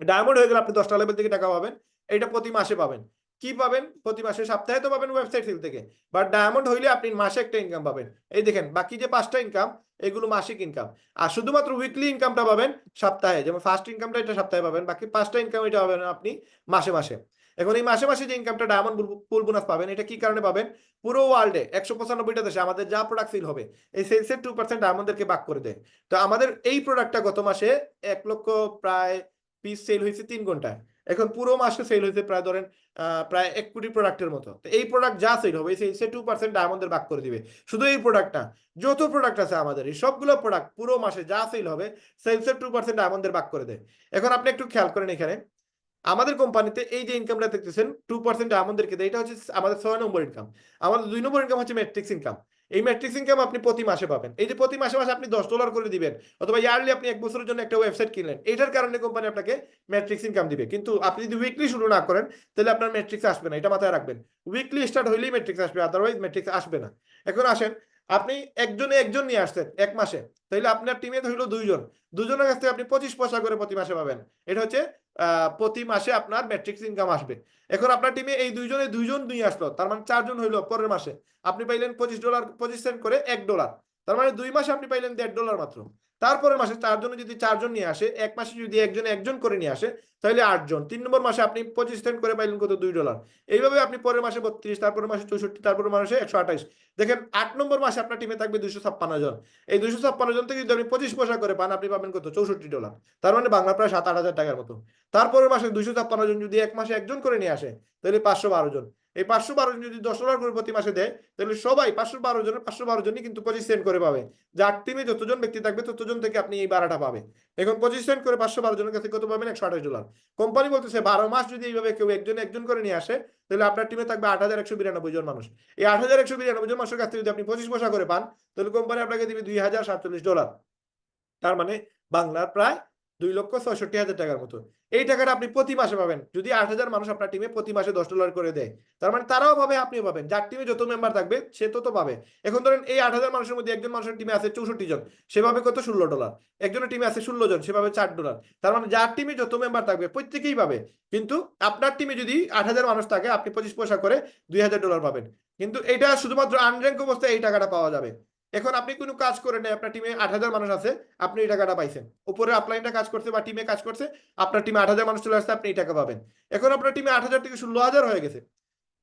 ডায়মন্ড হয়ে গেলে আপনি 10টা লেভেল থেকে টাকা পাবেন, এটা প্রতি মাসে পাবেন। কি পাবেন প্রতি মাসে, সপ্তাহে তো পাবেন ওয়েবসাইট সেল থেকে, বাট ডায়মন্ড হইলে আপনি মাসে একটা ইনকাম পাবেন। এই দেখেন বাকি যে 5টা ইনকাম, এগুলো মাসিক ইনকাম, আর শুধুমাত্র উইকলি ইনকামটা পাবেন সপ্তাহে, যেমন ফার্স্ট ইনকামটা এটা সপ্তাহে পাবেন, বাকি 5টা ইনকাম এটা পাবেন আপনি মাসে মাসে। এখন এই মাসে মাসে যে ইনকামটা ডায়মন্ড পুল বোনাস পাবেন, এটা কি কারণে পাবেন, পুরো ওয়ার্ল্ডে 195টা দেশে আমাদের যা প্রোডাক্ট সেল হবে, এই সেলসের 2% ডায়মন্ডদেরকে ভাগ করে দেয়। তো আমাদের এই প্রোডাক্টটা গত মাসে 1 লক্ষ প্রায় পিস সেল হয়েছে 3 ঘন্টায়। এখন পুরো মাসে সেল হয়েছে প্রায় ধরেন প্রায় 1 কোটি প্রোডাক্টের মতো। তো এই প্রোডাক্ট যা সেল হবে সেই 2% ডায়মন্ডের ভাগ করে দিবে। শুধু এই প্রোডাক্টটা, যত প্রোডাক্ট আছে আমাদের এই সবগুলো প্রোডাক্ট পুরো মাসে যা সেল হবে সেলসের 2% ডায়মন্ডের ভাগ করে দেয়। এখন আপনি একটু খেয়াল করেন এখানে আমাদের কোম্পানিতে এই যে ইনকামটা দেখতেছেন 2% আমাদেরকে দেয়, এটা হচ্ছে আমাদের 6 নম্বর ইনকাম। আমাদের 2 নম্বর ইনকাম হচ্ছে ম্যাট্রিক্স ইনকাম। এই ম্যাট্রিক্স ইনকাম আপনি প্রতি মাসে পাবেন। এই যে প্রতি মাসে মাসে আপনি $10 করে দিবেন অথবা ইয়ারলি আপনি 1 বছরের জন্য একটা ওয়েবসাইট কিনলেন, এটার কারণে কোম্পানি আপনাকে ম্যাট্রিক্স ইনকাম দিবে। কিন্তু আপনি যদি উইকলি শুরু না করেন তাহলে আপনার ম্যাট্রিক্স আসবে না, এটা মাথায় রাখবেন। উইকলি স্টার্ট হইলেই ম্যাট্রিক্স আসবে, আদারওয়াইজ ম্যাট্রিক্স আসবে না। এখন আসেন, আপনি একজন নিয়ে আসছেন 1 মাসে, তাহলে আপনার টিমে হইলো 2 জন, দুজনের কাছ থেকে আপনি 25 পয়সা করে প্রতি মাসে পাবেন। এটা হচ্ছে প্রতি মাসে আপনার ম্যাট্রিক্স ইনকাম আসবে। এখন আপনার টিমে এই দুইজন নিয়ে আসলো, তার মানে 4 জন হইলো। পরের মাসে আপনি পাইলেন $25, 25 সেন্ট করে $1, তার মানে 2 মাসে আপনি পাইলেন $1.5 মাত্র। তারপরের মাসে 4 জন যদি 4 জন নিয়ে আসে, 1 মাসে যদি একজন করে নিয়ে আসে তাহলে 8 জন। 3 নম্বর মাসে আপনি 25 সেন্ট করে পাইলেন কত, $2। এইভাবে আপনি পরের মাসে 32, তারপরের মাসে 64, তারপরের মাসে 128। দেখেন 8 নম্বর মাসে আপনার টিমে থাকবে 256 জন। এই 256 জন থেকে যদি আপনি 25 পয়সা করে পান, আপনি পাবেন কত, $64। তার মানে বাংলা প্রায় 7-8 হাজার টাকার মতো। তারপরের মাসে 256 জন যদি 1 মাসে একজন করে নিয়ে আসে তাহলে 512 জন। এই 512 জন যদি $10 করে প্রতি মাসে দেয় তাহলে সবাই 512 জনই কিন্তু 25 সেন্ট করে পাবে। যার টিমে যতজন ব্যক্তি থাকবে ততজন থেকে আপনি এই ভাড়াটা পাবে। এখন 25 সেন্ট করে 512 জনের কাছে কত পাবেন, $128। কোম্পানি বলতেছে 12 মাস যদি এইভাবে কেউ একজন করে নিয়ে আসে তাহলে আপনার টিমে থাকবে 8192 জন মানুষ। এই 8192 জন মানুষের কাছ থেকে যদি আপনি 25 পয়সা করে পান তাহলে কোম্পানি আপনাকে দিবে $2047। তার মানে বাংলার প্রায় 2,66,000 টাকার মতো। এই টাকাটা আপনি প্রতি মাসে পাবেন যদি 8,000 মানুষ আপনার টিমে প্রতি মাসে $10 করে দেয়। তার মানে তারাও পাবে, আপনিও পাবেন। যার টিমে যত মেম্বার থাকবে সে তত পাবে। এখন ধরেন এই 8,000 মানুষের মধ্যে একজন মানুষের টিমে আছে 64 জন, সেভাবে কত, $16। একজনের টিমে আছে 16 জন, সেভাবে $4। তার মানে যার টিমে যত মেম্বার থাকবে প্রত্যেকেই পাবে। কিন্তু আপনার টিমে যদি 8,000 মানুষ থাকে আপনি 25 পয়সা করে $2,000 পাবেন। কিন্তু এটা শুধুমাত্র আনর্যাঙ্ক অবস্থায় এই টাকাটা পাওয়া যাবে। এখন আপনি কোনো কাজ করে নেই, আপনার টিমে 8,000 মানুষ আছে, আপনি এই টাকাটা পাইছেন। উপরে আপলাইনটা কাজ করছে বা টিমে কাজ করছে, আপনার টিমে 8,000 মানুষ চলে আসছে, আপনি এই টাকা পাবেন। এখন আপনার টিমে 8,000 থেকে 16,000 হয়ে গেছে,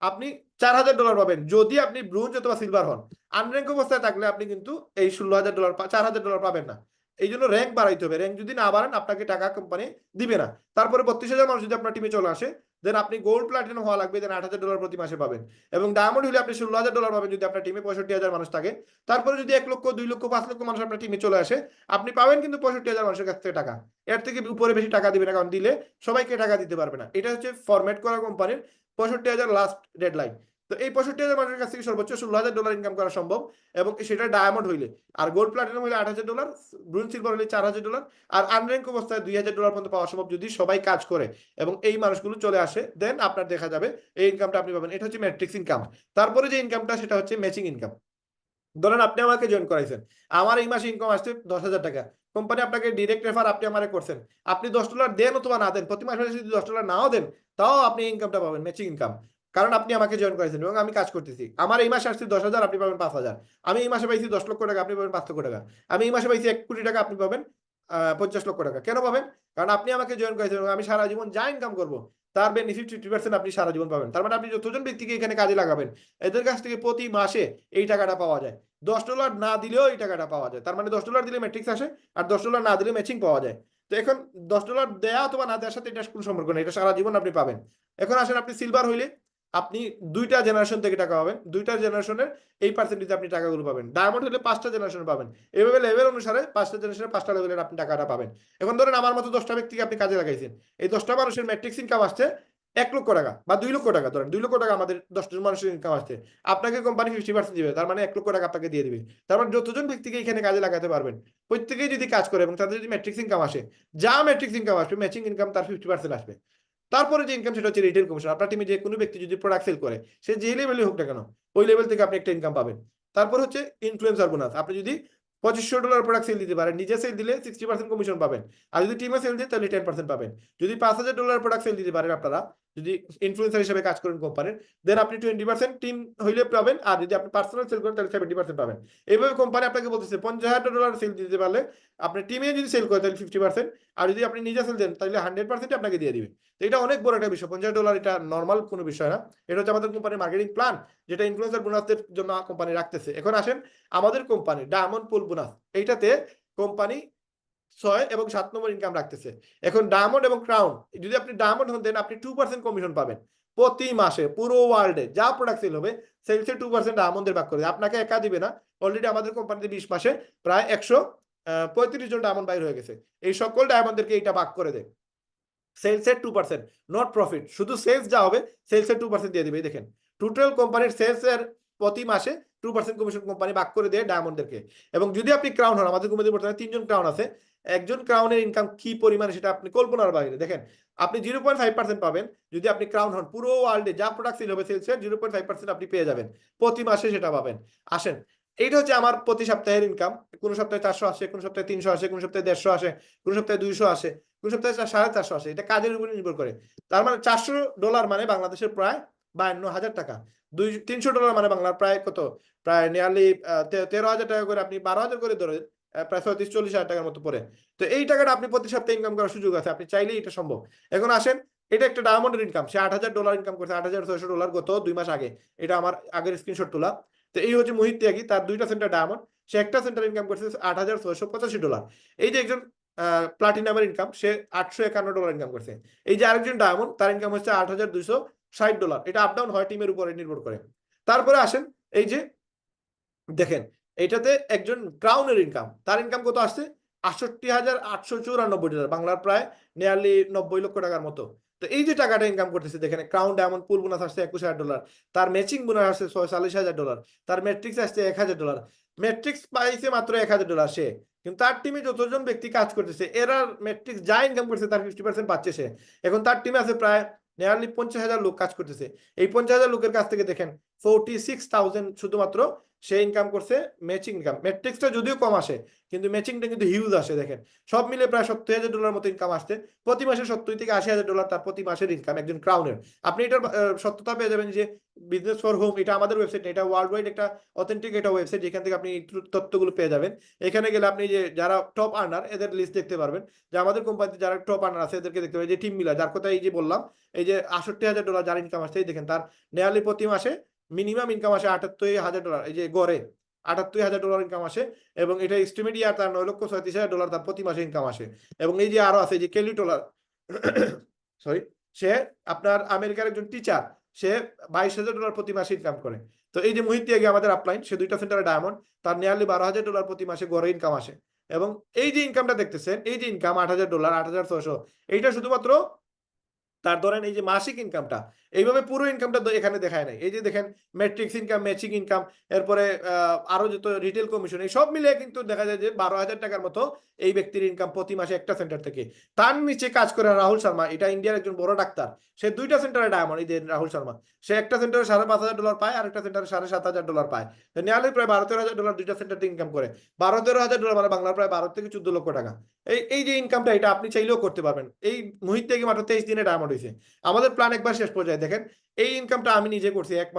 আপনি $4,000 পাবেন যদি আপনি ব্রোঞ্জ অথবা সিলভার হন। আনর্যাঙ্ক অবস্থায় থাকলে আপনি কিন্তু এই $16,000 $4,000 পাবেন না। এই জন্য র্যাঙ্ক বাড়াইতে হবে। র্যাঙ্ক যদি না বাড়ান আপনাকে টাকা কোম্পানি দিবে না। তারপরে 32,000 মানুষ যদি আপনার টিমে চলে আসে দেন আপনি গোল্ড প্লাটিনাম হওয়া লাগবে, দেন $8,000 প্রতি মাসে পাবেন। এবং ডায়মন্ড হলে আপনি $16,000 পাবেন যদি আপনার টিমে 65,000 মানুষ থাকে। তারপরে যদি 1 লক্ষ, 2 লক্ষ, 5 লক্ষ মানুষ আপনার টিমে চলে আসে, আপনি পাবেন কিন্তু 65,000 মানুষের কাছ থেকে টাকা। এর থেকে উপরে বেশি টাকা দিবে না, কারণ দিলে সবাইকে টাকা দিতে পারবে না। এটা হচ্ছে ফরম্যাট করা কোম্পানির 65,000 লাস্ট ডেডলাইন। তো এই 65,000 মানুষের কাছ থেকে সর্বোচ্চ $16,000 ইনকাম করা সম্ভব, এবং সেটা ডায়মন্ড হইলে। আর গোল্ড প্লাটিনাম হইলে $8,000, ব্রোঞ্জ সিলভার হইলে $4,000, আর আনর্যাঙ্ক অবস্থায় $2,000 পর্যন্ত পাওয়া সম্ভব যদি সবাই কাজ করে এবং এই মানুষগুলো চলে আসে, দেন আপনার দেখা যাবে এই ইনকামটা আপনি পাবেন। এটা হচ্ছে ম্যাট্রিক্স ইনকাম। তারপরে যে ইনকামটা সেটা হচ্ছে ম্যাচিং ইনকাম। ধরেন আপনি আমাকে জয়েন করাইছেন, আমার এই মাসে ইনকাম আসছে 10,000 টাকা। কোম্পানি আপনাকে ডিরেক্ট রেফার আপনি আমারে করছেন, আপনি $10 দেন অথবা না দেন, প্রতি মাসে যদি $10 নাও দেন তাও আপনি ইনকামটা পাবেন, ম্যাচিং ইনকাম। কারণ আপনি আমাকে জয়েন করেছেন এবং আমি কাজ করতেছি। আমার এই মাসে আসছে 10,000, আপনি পাবেন 5,000। আমি এই মাসে পাইছি 10 লক্ষ টাকা, আপনি পাবেন 5 লক্ষ টাকা। আমি এই মাসে পাইছি 1 কোটি টাকা, আপনি পাবেন 50 লক্ষ টাকা। কেন পাবেন? কারণ আপনি আমাকে জয়েন করেছেন এবং আমি সারা জীবন যা ইনকাম করবো তার বেনিফিট 50% আপনি সারা জীবন পাবেন। তার মানে আপনি যতজন ব্যক্তিকে এখানে কাজে লাগাবেন এদের কাছ থেকে প্রতি মাসে এই টাকাটা পাওয়া যায়। $10 না দিলেও এই টাকাটা পাওয়া যায়। তার মানে $10 দিলে ম্যাট্রিক্স আসে, আর $10 না দিলে ম্যাচিং পাওয়া যায়। তো এখন $10 দেয়া অথবা না দেওয়ার সাথে এটা কোনো সম্পর্ক নেই, এটা সারা জীবন আপনি পাবেন। এখন আসেন, আপনি সিলভার হইলে আপনি 2টা জেনারেশন থেকে টাকা পাবেন, 2টা জেনারেশনের এই পার্সেন্টেজে আপনি টাকাগুলো পাবেন। ডায়মন্ড হলে 5টা জেনারেশন পাবেন। এভাবে লেভেল অনুসারে 5টা জেনারেশনের 5টা লেভেলের আপনি টাকাটা পাবেন। এখন ধরেন আমার মতো 10টা ব্যক্তিকে আপনি কাজে লাগাইছেন, এই 10টা মানুষের ম্যাট্রিক্স ইনকাম আসছে 1 লক্ষ টাকা বা 2 লক্ষ টাকা। ধরেন 2 লক্ষ টাকা আমাদের 10 জন মানুষের ইনকাম আসছে, আপনাকে কোম্পানি 50% দিবে, তার মানে 1 লক্ষ টাকা আপনাকে দিয়ে দিবে। তার মানে যতজন ব্যক্তিকে এখানে কাজে লাগাতে পারবেন প্রত্যেকেই যদি কাজ করে এবং তাদের যদি ম্যাট্রিক্স ইনকাম আসে, যা ম্যাট্রিক্স ইনকাম আসবে ম্যাচিং ইনকাম তার 50% আসবে। তারপরে যে ইনকাম সেটা হচ্ছে রিটেল কমিশন। আপনার টিমে যে কোনো ব্যক্তি যদি প্রোডাক্ট সেল করে, সে যে লেভেলে হোক না কেন, ওই লেভেল থেকে আপনি একটা ইনকাম পাবেন। তারপর হচ্ছে ইনফ্লুয়েন্সার বোনাস। আপনি যদি $2,500 প্রোডাক্ট সেল দিতে পারেন, নিজে সেল দিলে 60% কমিশন পাবেন, আর যদি টিমে সেল দেয় তাহলে 10% পাবেন। যদি $5,000 প্রোডাক্ট সেল দিতে পারেন আপনারা, যদি ইনফ্লুয়েন্সার হিসেবে কাজ করেন কোম্পানির, দেন আপনি 20% টিম হইলে পাবেন, আর যদি আপনি পার্সোনাল সেল করেন তাহলে 70% পাবেন। এইভাবে কোম্পানি আপনাকে বলতেছে $50,000 সেল দিতে পারলে আপনি টিমে যদি সেল করে তাহলে 50%, আর যদি আপনি নিজে সেল দেন তাহলে 100% আপনাকে দিয়ে দিবে। তো এটা অনেক বড় একটা বিষয়। $50,000 এটা নর্মাল কোনো বিষয় না। এটা হচ্ছে আমাদের কোম্পানির মার্কেটিং প্ল্যান, যেটা ইনফ্লুয়েন্সার বোনাসের জন্য কোম্পানি রাখতেছে। এখন আসেন আমাদের কোম্পানি ডায়মন্ড পুল বোনাস, এইটাতে কোম্পানি 6 এবং 7 নম্বর ইনকাম রাখতেছে। এখন ডায়মন্ড এবং ক্রাউন, যদি আপনি ডায়মন্ড হন দেন আপনি 2% কমিশন পাবেন প্রতি মাসে পুরো ওয়ার্ল্ডে যা প্রোডাক্ট সেল হবে সেলসে 2% ডায়মন্ডের ভাগ করে দেয়। আপনাকে একা দিবে না, অলরেডি আমাদের কোম্পানিতে 20 মাসে প্রায় 135 জন ডায়মন্ড বাইর হয়ে গেছে। এই সকল ডায়মন্ডদেরকে এইটা ভাগ করে দেয় সেলসের 2%, নট প্রফিট, শুধু সেলস যা হবে সেলসের 2% দিয়ে দিবে। এই দেখেন টোটাল কোম্পানির সেলসের প্রতি মাসে 2% কমিশন কোম্পানি ভাগ করে দেয় ডায়মন্ডদেরকে। এবং যদি আপনি ক্রাউন হন, আমাদের কোম্পানিতে বর্তমানে 3 জন ক্রাউন আছে, একজন ক্রাউনের ইনকাম কি পরিমাণ সেটা আপনি কল্পনার বাইরে। দেখেন আপনি 0.5% পাবেন যদি আপনি ক্রাউন হন, পুরো ওয়ার্ল্ডে যা প্রোডাক্ট সেল হবে সেলসের 0.5% আপনি পেয়ে যাবেন প্রতি মাসে, সেটা পাবেন। আসেন, এইটা হচ্ছে আমার প্রতি সপ্তাহের ইনকাম। কোন সপ্তাহে 400 আসে, কোন সপ্তাহে 300 আসে, কোন সপ্তাহে 150 আসে, কোন সপ্তাহে 200 আসে, কোন সপ্তাহে 450 আসে। এটা কাজের উপর নির্ভর করে। তার মানে $400 মানে বাংলাদেশের প্রায় 52,000 টাকা। $300 মানে বাংলার প্রায় কত, প্রায় নিয়ারলি 13,000 টাকা করে, আপনি 12,000 করে ধরেন, প্রায় 34-40 হাজার টাকার মতো পড়ে। তো এই টাকাটা আপনি প্রতি সপ্তাহে ইনকাম করার সুযোগ আছে, আপনি চাইলেই এটা সম্ভব। এখন আসেন, এটা একটা ডায়মন্ডের ইনকাম, সে $8,000 ইনকাম করছে, $8,600 গত 2 মাস আগে। এটা আমার আগের স্ক্রিনশট তোলা। তো এই হচ্ছে মোহিত ত্যাগী, তার 2টা সেন্টার ডায়মন্ড, সে একটা সেন্টার ইনকাম করছে $8,685। এই যে একজন প্লাটিনামের ইনকাম, সে $851 ইনকাম করছে। এই যে আরেকজন ডায়মন্ড, তার ইনকাম হচ্ছে $8,260। এটা আপ ডাউন হয়, টিমের উপরে নির্ভর করে। তারপরে আসেন, এই যে দেখেন এটাতে একজন ক্রাউনের ইনকাম, তার ইনকাম কত আসছে $68,894, বাংলার প্রায় নিয়ারলি 90 লক্ষ টাকার মতো। তো এই যে টাকাটা ইনকাম করতেছে, দেখেন ক্রাউন ডায়মন্ড পুল বোনাস আসছে $21,000, তার ম্যাচিং বোনাস আসছে $46,000, তার ম্যাট্রিক্স আসছে $1,000, ম্যাট্রিক্স পাইছে মাত্র $1,000 সে। কিন্তু তার টিমে যতজন ব্যক্তি কাজ করতেছে এরা ম্যাট্রিক্স যা ইনকাম করছে তার 50% পাচ্ছে সে। এখন তার টিমে আছে প্রায় নিয়ারলি 50,000 লোক কাজ করতেছে। এই 50,000 লোকের কাছ থেকে দেখেন 46,000 শুধুমাত্র সে ইনকাম করছে ম্যাচিং ইনকাম। ম্যাট্রিক্সটা যদিও কম আসে কিন্তু ম্যাচিংটা কিন্তু হিউজ আসে। দেখেন সব মিলে প্রায় $70,000 মতো ইনকাম আসছে প্রতি মাসে। $70,000 থেকে $80,000 তার প্রতি মাসের ইনকাম একজন ক্রাউনের। আপনি এটার সত্যতা পেয়ে যাবেন যে বিজনেস ফর হোম, এটা আমাদের ওয়েবসাইট, এটা ওয়ার্ল্ড ওয়াইড একটা অথেন্টিক একটা ওয়েবসাইট, যেখান থেকে আপনি এই তথ্যগুলো পেয়ে যাবেন। এখানে গেলে আপনি যে যারা টপ আর্নার এদের লিস্ট দেখতে পারবেন, যে আমাদের কোম্পানিতে যারা টপ আর্নার আছে এদেরকে দেখতে পাবেন। যে টিম মিলা, যার কথা এই যে বললাম, এই যে $68,000 যার ইনকাম আসছে, এই দেখেন তার নেয়ারলি প্রতি মাসে মিনিমাম ইনকাম আসে $78,000, এই যে গড়ে $78,000 ইনকাম আসে। এবং এটা এস্টিমেট ইয়ার তার $9,37,000 তার প্রতি মাসে ইনকাম আসে। এবং এই যে আরো আছে যে কেলি টোলার, সরি, সে আপনার আমেরিকার একজন টিচার, সে $22,000 প্রতি মাসে ইনকাম করে। তো এই যে মোহিত ত্যাগী আমাদের আপলাইন, সে 2টা সেন্টারে ডায়মন্ড, তার নিয়ারলি $12,000 প্রতি মাসে গড়ে ইনকাম আসে। এবং এই যে ইনকামটা দেখতেছেন, এই যে ইনকাম $8,000, 8,600, এইটা শুধুমাত্র তার ধরেন এই যে মাসিক ইনকামটা, এইভাবে পুরো ইনকামটা এখানে দেখায় নাই। এই যে দেখেন ম্যাট্রিক্স ইনকাম, ম্যাচিং ইনকাম, এরপরে আরো যত রিটেল কমিশন, এই সব মিলিয়ে কিন্তু দেখা যায় যে 12,000 টাকার মতো এই ব্যক্তির ইনকাম প্রতি মাসে একটা সেন্টার থেকে। তার নিচে কাজ করে রাহুল শর্মা, এটা ইন্ডিয়ার একজন বড় ডাক্তার, সে 2টা সেন্টারে ডায়মন্ড। এই যে রাহুল শর্মা, সে একটা সেন্টারে $5,500 পায়, আর একটা সেন্টারে $7,500 পায়। নিয়ারলি প্রায় $12-13,000 2টা সেন্টার ইনকাম করে। $12-13,000 মানে বাংলার প্রায় 12 থেকে 14 লক্ষ টাকা। এই যে ইনকামটা, এটা আপনি চাইলেও করতে পারবেন। এই মুহূর্তে থেকে মাত্র 23 দিনে ডায়মন্ড হয়েছে। আমাদের প্ল্যান একবার শেষ পর্যায়ে দেখেন, এই ইনকামটা আমি নিজে করছি 1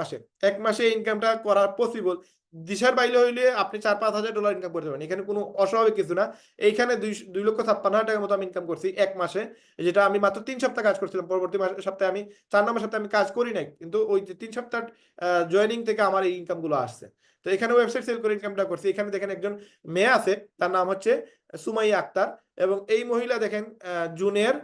মাসে এই ইনকামটা করা পসিবল। দিশার বাইরে হইলে আপনি $4-5,000 ইনকাম করতে পারেন, এখানে কোনো অস্বাভাবিক কিছু না। এইখানে 2,56,000 টাকার মতো আমি ইনকাম করছি 1 মাসে, যেটা আমি মাত্র 3 সপ্তাহ কাজ করছিলাম। পরবর্তী সপ্তাহে আমি 4 নম্বর সপ্তাহে আমি কাজ করি নাই, কিন্তু ওই যে 3 সপ্তাহ জয়েনিং থেকে আমার এই ইনকাম গুলো আসছে। তো এখানে ওয়েবসাইট সেল করে ইনকামটা করছি। এখানে দেখেন একজন মেয়ে আছে, তার নাম হচ্ছে সুমাইয়া আক্তার। এবং এই মহিলা দেখেন জুনের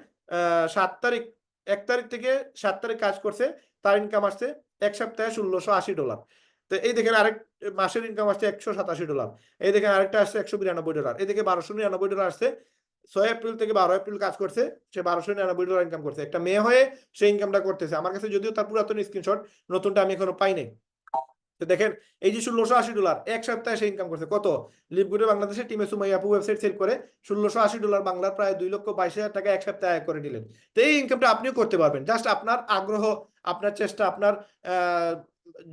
7 তারিখ, 1 তারিখ থেকে 7 তারিখ কাজ করছে, তার ইনকাম আসছে 1 সপ্তাহে $1,680। তো এই দেখেন আরেক মাসের ইনকাম আসছে $187। এই দেখেন আরেকটা আসছে $192। এই দেখে $1,299 আসছে। 6 এপ্রিল থেকে 12 এপ্রিল কাজ করছে, সে $1,299 ইনকাম করছে। একটা মেয়ে হয়ে সে ইনকামটা করতেছে। আমার কাছে যদিও তার পুরাতন স্ক্রিনশট, নতুনটা আমি এখনো পাই নাই। তো দেখেন এই যে $1,680 এক সপ্তাহে সে ইনকাম করছে। কত? লিভগুডে বাংলাদেশের টিমে সুমাইয়া আপু ওয়েবসাইট সেল করে $1,680, বাংলার প্রায় 2,22,000 টাকা এক সপ্তাহে আয় করে নিলেন। তো এই ইনকামটা আপনিও করতে পারবেন, জাস্ট আপনার আগ্রহ, আপনার চেষ্টা, আপনার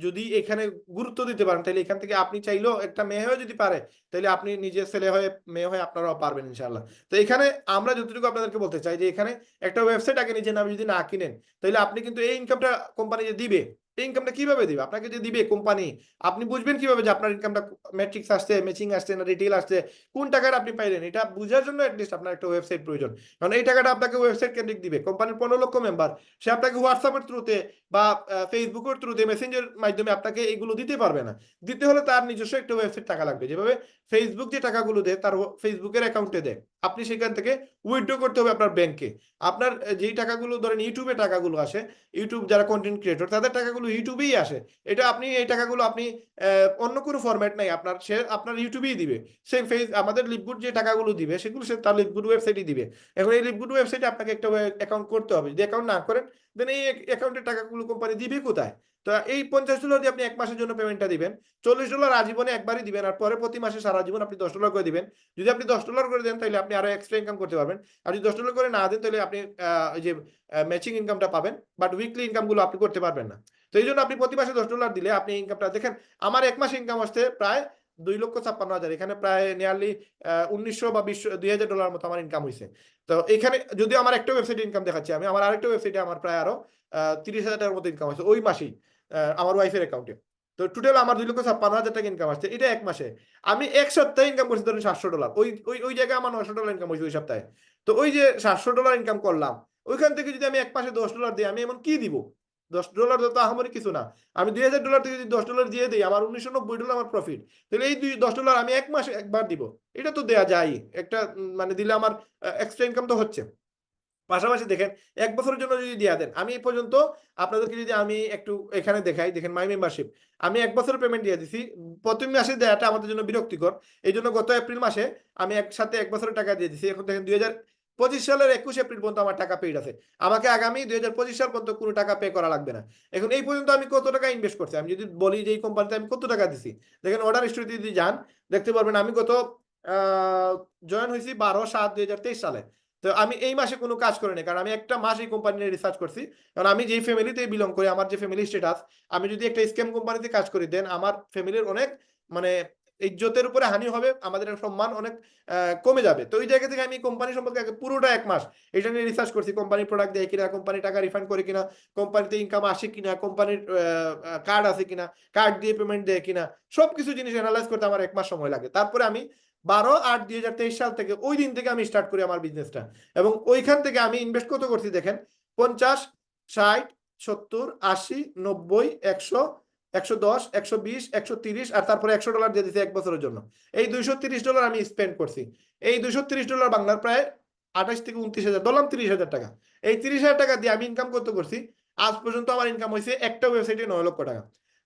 যদি এখানে গুরুত্ব দিতে পারেন, তাহলে এখান থেকে আপনি চাইলেও, একটা মেয়ে হয়ে যদি পারে, তাহলে আপনি নিজে ছেলে হয়ে, মেয়ে হয়ে আপনারাও পারবেন ইনশাআল্লাহ। তো এখানে আমরা যতটুকু আপনাদেরকে বলতে চাই যে এখানে একটা ওয়েবসাইট আগে নিজের নামে যদি না কিনেন, তাহলে আপনি কিন্তু এই ইনকামটা কোম্পানি যে দিবে, এই ইনকামটা কিভাবে দিবে? আপনাকে যে দিবে কোম্পানি, আপনি বুঝবেন কিভাবে যে আপনার ইনকামটা ম্যাট্রিক্স আসছে, ম্যাচিং আসছে না রিটেল আসছে, কোন টাকাটা আপনি পাইলেন? এটা বোঝার জন্য অ্যাটলিস্ট আপনার একটা ওয়েবসাইট প্রয়োজন। কারণ এই টাকাটা আপনাকে ওয়েবসাইট কেন্দ্রিক দিবে কোম্পানির 15 লক্ষ মেম্বার, সে আপনাকে হোয়াটসঅ্যাপের থ্রুতে বা ফেসবুকের থ্রুতে, মেসেঞ্জার মাধ্যমে আপনাকে এগুলো দিতে পারবে না। দিতে হলে তার নিজস্ব একটা ওয়েবসাইট টাকা লাগবে। যেভাবে ফেসবুক যে টাকাগুলো দেয় তার ফেসবুকের অ্যাকাউন্টে দেয়, আপনি সেখান থেকে উইথড্র করতে হবে আপনার ব্যাংকে। আপনার যেই টাকাগুলো ধরেন ইউটিউবে টাকাগুলো আসে, ইউটিউব যারা কন্টেন্ট ক্রিয়েটর তাদের টাকাগুলো ইউটিউবেই আসে। এটা আপনি এই টাকাগুলো আপনি অন্য কোনো ফরম্যাট নাই, আপনার সে আপনার ইউটিউবেই দিবে। সে আমাদের লিপগুড যে টাকাগুলো দিবে সেগুলো সে তার লিপগুড ওয়েবসাইটই দিবে। এখন এই লিপগুড ওয়েবসাইটে আপনাকে একটা অ্যাকাউন্ট করতে হবে। যদি অ্যাকাউন্ট না করেন দেন এই অ্যাকাউন্টের টাকাগুলো কোম্পানি দিবে কোথায়? তো এই $50 দিয়ে আপনি 1 মাসের জন্য পেমেন্টটা দিবেন, $40 আজীবনে একবারই দিবেন, আর পরে প্রতি মাসে সারা জীবন আপনি $10 করে দিবেন। যদি আপনি $10 করে দেন তাহলে আপনি আরো এক্সট্রা ইনকাম করতে পারবেন। আর যদি $10 করে না দেন তাহলে আপনি ওই যে ম্যাচিং ইনকামটা পাবেন, বাট উইকলি ইনকামগুলো আপনি করতে পারবেন না। তো এই জন্য আপনি প্রতি মাসে $10 দিলে আপনি ইনকামটা দেখেন। আমার 1 মাসে ইনকাম আসছে প্রায় 2,56,000, এখানে প্রায় নিয়ারলি 1900 বা $2000 মতো আমার ইনকাম হয়েছে। তো এখানে যদিও আমার একটা ওয়েবসাইটে ইনকাম দেখাচ্ছি, আমি আমার আরেকটা ওয়েবসাইটে আমার প্রায় আরো 30,000 টাকার মতো ইনকাম হয়েছে ওই মাসেই, আমার ওয়াইফের অ্যাকাউন্টে। তো টোটাল আমার 2,56,000 টাকা ইনকাম আসছে, এটা 1 মাসে। আমি 1 সপ্তাহে ইনকাম করছি ধরেন $700, ওই ওই ওই জায়গায় আমার $900 ইনকাম হয়েছে ওই সপ্তাহে। তো ওই যে $700 ইনকাম করলাম, ওইখান থেকে যদি আমি 1 মাসে $10 দিই, আমি এমন কি দিব? $10 তো আহামরি কিছু না। আমি $2000 থেকে যদি $10 দিয়ে দিই, আমার $1990 আমার প্রফিট। তাহলে এই $10 আমি 1 মাসে একবার দিব, এটা তো দেয়া যায় একটা, মানে দিলে আমার এক্সট্রা ইনকাম তো হচ্ছে। পাশাপাশি দেখেন 1 বছরের জন্য যদি দিয়া দেন, আমি এই পর্যন্ত আপনাদেরকে যদি আমি একটু এখানে দেখাই, দেখেন মাই মেম্বারশিপ। আমি 1 বছরের পেমেন্ট দিয়ে দিছি। প্রতি মাসে দেয়াটা আমাদের জন্য বিরক্তিকর। এইজন্য গত এপ্রিল মাসে আমি একসাথে 1 বছরের টাকা দিয়ে দিছি। এখন দেখেন 2025 সালের 21 এপ্রিল পর্যন্ত আমার টাকা পেইড আছে। আমাকে আগামী 2025 সাল পর্যন্ত কোনো টাকা পে করা লাগবে না। এখন এই পর্যন্ত আমি কত টাকা ইনভেস্ট করছি? আমি যদি বলি যে এই কোম্পানিতে আমি কত টাকা দিছি। দেখেন অর্ডার হিস্ট্রিতে যদি যান দেখতে পারবেন আমি গত আ জয়েন হইছি 12/7/2023 সালে। তো আমি এই মাসে কোনো কাজ করিনি, কারণ আমি একটা মাস এই কোম্পানি নিয়ে রিসার্চ করছি। কারণ আমি যেই ফ্যামিলিতে বিলং করি, আমার যে ফ্যামিলি স্ট্যাটাস, আমি যদি একটা স্ক্যাম কোম্পানিতে কাজ করি দেন আমার ফ্যামিলির অনেক মানে ইজ্জতের উপরে হানি হবে, আমাদের সম্মান অনেক কমে যাবে। তো ওই জায়গা থেকে আমি কোম্পানি সম্পর্কে আগে পুরোটা 1 মাস এটা নিয়ে রিসার্চ করছি। কোম্পানির প্রোডাক্ট দেয় কিনা, কোম্পানি টাকা রিফান্ড করে কিনা, কোম্পানিতে ইনকাম আসে কিনা, কোম্পানির কার্ড আছে কিনা, কার্ড দিয়ে পেমেন্ট দেয় কিনা, সবকিছু জিনিস এনালাইজ করতে আমার 1 মাস সময় লাগে। তারপরে আমি 12/8/2023 সাল থেকে ওই দিন থেকে আমি স্টার্ট করি আমার বিজনেসটা। এবং ওইখান থেকে আমি ইনভেস্ট কত করছি দেখেন, 50, 60, 70, 80, 90, 100, 110, 120, 130 আর তারপরে $100 দিয়ে দিছি 1 বছরের জন্য। এই $230 আমি স্পেন্ড করছি। এই $230 বাংলার প্রায় 28 থেকে 29,000, ধরলাম 30,000 টাকা। এই 30,000 টাকা দিয়ে আমি ইনকাম কত করছি? আজ পর্যন্ত আমার ইনকাম হয়েছে একটা ওয়েবসাইটে 9 লক্ষ টাকা।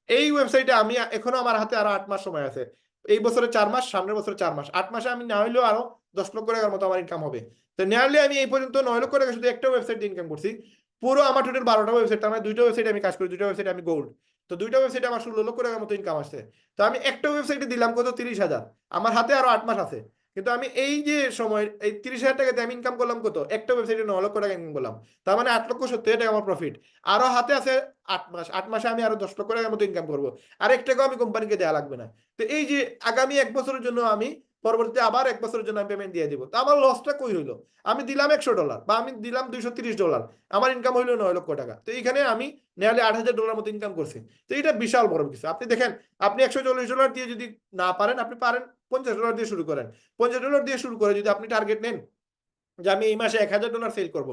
এই ওয়েবসাইটে আমি এখনো আমার হাতে আরো 8 মাস সময় আছে। এই বছরে 4 মাস, সামনের বছরে 4 মাস। 8 মাসে আমি না হইলেও আরো 10 লক্ষ টাকার মতো আমার ইনকাম হবে। তো নিয়ারলি আমি এই পর্যন্ত 9 লক্ষ টাকা শুধু একটা ওয়েবসাইট ইনকাম করছি। পুরো আমার টোটাল 12টা ওয়েবসাইট, আমার 2টা ওয়েবসাইটে আমি কাজ করি, 2টা ওয়েবসাইটে আমি গোল্ড। তো 2টা ওয়েবসাইটে আমার 16 লক্ষ টাকার মতো ইনকাম আসছে। তো আমি একটা ওয়েবসাইটে দিলাম কত? 30,000। আমার হাতে আরো 8 মাস আছে। কিন্তু আমি এই যে সময় এই 30,000 টাকাতে আমি ইনকাম করলাম কত? একটা ওয়েবসাইটে 9 লক্ষ টাকা ইনকাম করলাম। তার মানে 8,70,000 টাকা আমার প্রফিট। আরো হাতে আছে 8 মাস। 8 মাসে আমি আরো 10 লক্ষ টাকার মতো ইনকাম করবো। আর 1 টাকাও আমি কোম্পানিকে দেয়া লাগবে না। তো এই যে আগামী 1 বছরের জন্য আমি পরবর্তীতে আবার 1 বছরের জন্য আমি পেমেন্ট দিয়ে দিব। তো আমার লসটা কই হইলো? আমি দিলাম $100 বা আমি দিলাম $230, আমার ইনকাম হইলো 9 লক্ষ টাকা। তো এইখানে আমি নিয়ারলি $8,000 মতো ইনকাম করছি। তো এটা বিশাল বড় কিছু। আপনি দেখেন, আপনি $140 দিয়ে যদি না পারেন, আপনি পারেন $50 দিয়ে শুরু করেন। $50 দিয়ে শুরু করে যদি আপনি টার্গেট নেন যে আমি এই মাসে $1,000 সেল করব।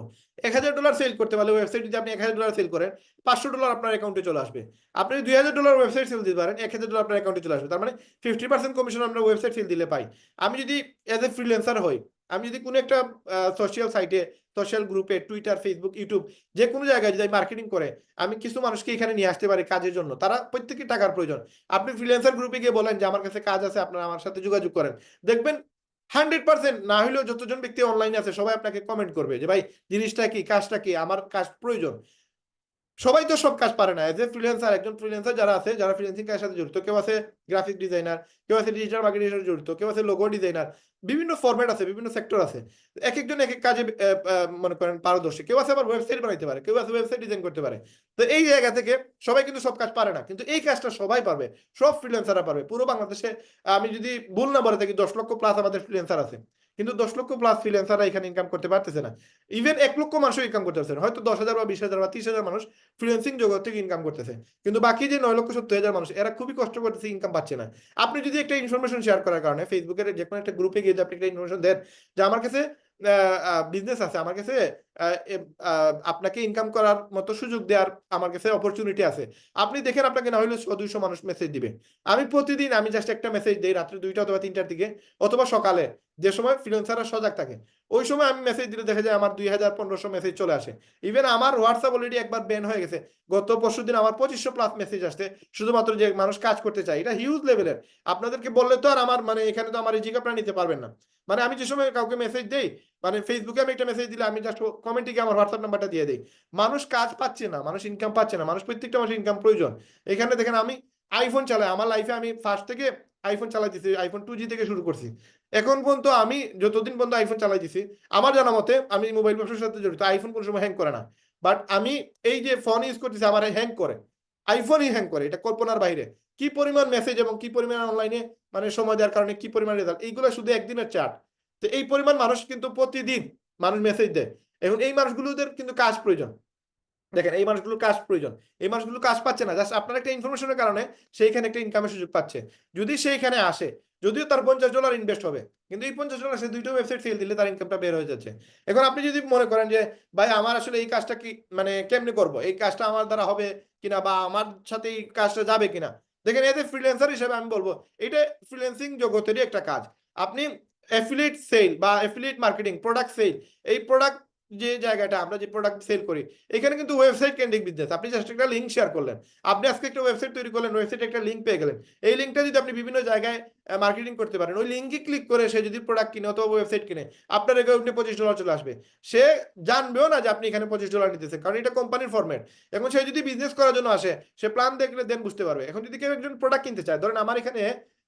$1,000 সেল করতে পারলে ওয়েবসাইট যদি আপনি $1,000 সেল করেন, $500 আপনার অ্যাকাউন্টে চলে আসবে। আপনি যদি $2,000 ওয়েবসাইট সেল দিতে পারেন, $1,000 আপনার অ্যাকাউন্টে চলে আসবে। তার মানে 50% কমিশন আমরা ওয়েবসাইট সেল দিলে পাই। আমি যদি এজ এ ফ্রিল্যান্সার হই, আমি যদি কোনো একটা সোশ্যাল সাইটে, সোশ্যাল গ্রুপে, টুইটার, ফেসবুক, ইউটিউব যে কোনো জায়গায় যদি মার্কেটিং করে, আমি কিছু মানুষকে এখানে নিয়ে আসতে পারি কাজের জন্য। তারা প্রত্যেকের টাকার প্রয়োজন। আপনি ফ্রিল্যান্সার গ্রুপে গিয়ে বলেন যে আমার কাছে কাজ আছে, আপনারা আমার সাথে যোগাযোগ করেন। দেখবেন 100% না হলেও যতজন ব্যক্তি অনলাইনে আছে সবাই আপনাকে কমেন্ট করবে যে ভাই জিনিসটা কি, কাজটা কি, আমার কাজ প্রয়োজন। সবাই তো সব কাজ পারে না। এজ এ ফ্রিল্যান্সার, একজন ফ্রিল্যান্সার যারা আছে, যারা ফ্রিল্যান্সিং কাজের সাথে জড়িত, কেউ আছে গ্রাফিক ডিজাইনার, কেউ আছে ডিজিটাল মার্কেটিং এর সাথে জড়িত, কেউ আছে লোগো ডিজাইনার, বিভিন্ন ফরম্যাট আছে, বিভিন্ন সেক্টর আছে। একেকজন একেক কাজে মনে করেন পারদর্শী। কেউ আছে আবার ওয়েবসাইট বানাইতে পারে, কেউ আছে ওয়েবসাইট ডিজাইন করতে পারে। তো এই জায়গা থেকে সবাই কিন্তু সব কাজ পারে না, কিন্তু এই কাজটা সবাই পারবে, সব ফ্রিল্যান্সাররা পারবে। পুরো বাংলাদেশে আমি যদি ভুল না বলে থাকি 10 লক্ষ প্লাস আমাদের ফ্রিল্যান্সার আছে, কিন্তু 10 লক্ষ প্লাস ফ্রিল্যান্সাররা এখানে ইনকাম করতে পারতেছে না। ইভেন 1 লক্ষ মানুষও ইনকাম করতে পারছে না। হয়তো 10,000 বা 20,000 বা 30,000 মানুষ ফ্রিল্যান্সিং জগৎ থেকে ইনকাম করতেছে, কিন্তু বাকি যে 9,70,000 মানুষ, এরা খুবই কষ্ট করতেছে, ইনকাম পাচ্ছে না। আপনি যদি একটা ইনফরমেশন শেয়ার করার কারণে ফেসবুকের যে কোনো একটা গ্রুপে গিয়ে আপনি একটা ইনফরমেশন দেন যে আমার কাছে বিজনেস আছে, আমার কাছে আপনাকে ইনকাম করার মতো সুযোগ দেওয়ার আমার কাছে অপরচুনিটি আছে। আপনি দেখেন আপনাকে না হলে 100-200 মানুষ মেসেজ দিবে। আমি প্রতিদিন আমি জাস্ট একটা মেসেজ দিই রাত্রে 2টা অথবা 3টার দিকে অথবা সকালে, যে সময় ফ্রিল্যান্সাররা সজাগ থাকে ওই সময় আমি মেসেজ দিলে দেখা যায় আমার 2000-1500 মেসেজ চলে আসে। ইভেন আমার হোয়াটসঅ্যাপ অলরেডি একবার ব্যান হয়ে গেছে। গত পরশুদিন আমার 2500+ মেসেজ আসছে শুধুমাত্র যে মানুষ কাজ করতে চায়। এটা হিউজ লেভেলের। আপনাদেরকে বললে তো আর আমার মানে এখানে তো আমার এই জিজ্ঞাসা নিতে পারবেন না। মানে আমি যে সময় কাউকে মেসেজ দেই, মানে ফেসবুকে আমি একটা মেসেজ দিলে আমি জাস্ট কমেন্টে গিয়ে আমার হোয়াটসঅ্যাপ নাম্বারটা দিয়ে দিই। মানুষ কাজ পাচ্ছে না, মানুষ ইনকাম পাচ্ছে না, মানুষ প্রত্যেকটা মানুষের ইনকাম প্রয়োজন। এখানে দেখেন আমি আইফোন চালাই, আমার লাইফে আমি ফার্স্ট থেকে আইফোন চালাইতেছি, আইফোন 2G থেকে শুরু করছি। এখন পর্যন্ত আমি যতদিন পর্যন্ত আইফোন চালাইতেছি আমার জানা মতে, আমি মোবাইল ব্যবসার সাথে জড়িত, আইফোন কোনো সময় হ্যাং করে না। বাট আমি এই যে ফোন ইউজ করতেছি আমার হ্যাং করে, আইফোনই হ্যাং করে, এটা কল্পনার বাইরে। কি পরিমাণ মেসেজ এবং কি পরিমাণ অনলাইনে মানে সময় দেওয়ার কারণে কি পরিমাণ রেজাল্ট, এইগুলো শুধু একদিনের চার্ট। তো এই পরিমাণ মানুষ কিন্তু প্রতিদিন মানুষ মেসেজ দেয়। এখন এই মানুষগুলোদের কিন্তু কাজ প্রয়োজন। দেখেন এই মানুষগুলো কাজ প্রয়োজন, এই মানুষগুলো কাজ পাচ্ছে না, জাস্ট আপনার একটা ইনফরমেশনের কারণে সেইখানে একটা ইনকামের সুযোগ পাচ্ছে। যদি সেইখানে আসে, যদিও তার $50 ইনভেস্ট হবে, কিন্তু এই $50 সে 2টা ওয়েবসাইট সেল দিলে তার ইনকামটা বের হয়ে যাচ্ছে। এখন আপনি যদি মনে করেন যে ভাই আমার আসলে এই কাজটা কি মানে কেমনে করব, এই কাজটা আমার দ্বারা হবে কিনা বা আমার সাথে এই কাজটা যাবে কিনা, দেখেন এতে ফ্রিল্যান্সার হিসেবে আমি বলবো এটা ফ্রিল্যান্সিং জগতেরই একটা কাজ। আপনি অ্যাফিলিয়েট সেল বা অ্যাফিলিয়েট মার্কেটিং, প্রোডাক্ট সেল, এই প্রোডাক্ট যে জায়গাটা আমরা যে প্রোডাক্ট সেল করি এখানে কিন্তু ওয়েবসাইট কেন্দ্রিক বিজনেস। আপনি জাস্ট একটা লিঙ্ক শেয়ার করলেন, আপনি আজকে একটা ওয়েবসাইট তৈরি করলেন, ওয়েবসাইটে একটা লিঙ্ক পেয়ে গেলেন। এই লিঙ্কটা যদি আপনি বিভিন্ন জায়গায় মার্কেটিং করতে পারেন, ওই লিঙ্কে ক্লিক করে সে যদি প্রোডাক্ট কিনে অথবা ওয়েবসাইট কিনে আপনার অ্যাকাউন্টে $25 চলে আসবে। সে জানবেও না যে আপনি এখানে $25 নিতেছেন, কারণ এটা কোম্পানির ফরম্যাট। এখন সে যদি বিজনেস করার জন্য আসে, সে প্ল্যান দেখলে দেন বুঝতে পারবে। এখন যদি কেউ একজন প্রোডাক্ট কিনতে চায়, ধরেন আমার এখানে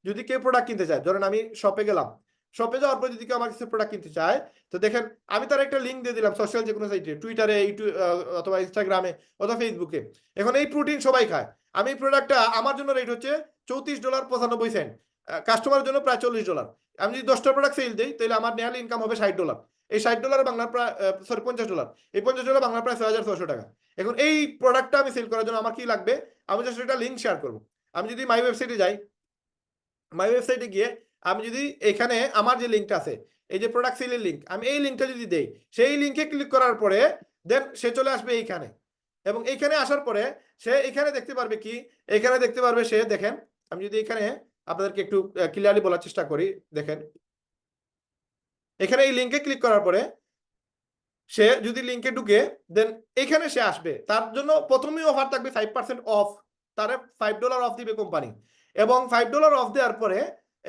যদি কেউ প্রোডাক্ট কিনতে চায়, ধরেন আমি শপে গেলাম, শপে যাওয়ার পর যদি কেউ আমার কাছে প্রোডাক্ট কিনতে চায়, তো দেখেন আমি তার একটা লিঙ্ক দিয়ে দিলাম সোশ্যাল যে কোনো সাইটে, টুইটারে, ইউটিউব অথবা ইনস্টাগ্রামে অথবা ফেসবুকে। এখন এই প্রোটিন সবাই খায়, আমি এই প্রোডাক্টটা আমার জন্য রেট হচ্ছে $34.95, কাস্টমারের জন্য প্রায় $40। আমি যদি 10টা প্রোডাক্ট সেল দিই তাহলে আমার নেয়ালি ইনকাম হবে $60। এই $60 বাংলা প্রায় সরি $50, এই $50 বাংলা প্রায় 6,600 টাকা। এখন এই প্রোডাক্টটা আমি সেল করার জন্য আমার কি লাগবে, আমি জাস্ট একটা লিঙ্ক শেয়ার করবো। আমি যদি মাই ওয়েবসাইটে যাই, মাই ওয়েবসাইটে গিয়ে আমি যদি এখানে আমার যে লিঙ্কটা আছে, এই যে প্রোডাক্ট সেলের লিঙ্ক, আমি এই লিঙ্কটা যদি দেই, সেই লিঙ্কে ক্লিক করার পরে দেন সে চলে আসবে এইখানে। এবং এইখানে আসার পরে সে এখানে দেখতে পারবে কি, এখানে দেখতে পারবে সে, দেখেন আমি যদি এখানে আপনাদেরকে একটু ক্লিয়ারলি বলার চেষ্টা করি, দেখেন এখানে এই লিঙ্কে ক্লিক করার পরে সে যদি লিঙ্কে ঢুকে দেন এখানে সে আসবে, তার জন্য প্রথমেই অফার থাকবে 5% অফ, তারে $5 অফ দিবে কোম্পানি। এবং $5 অফ দেওয়ার পরে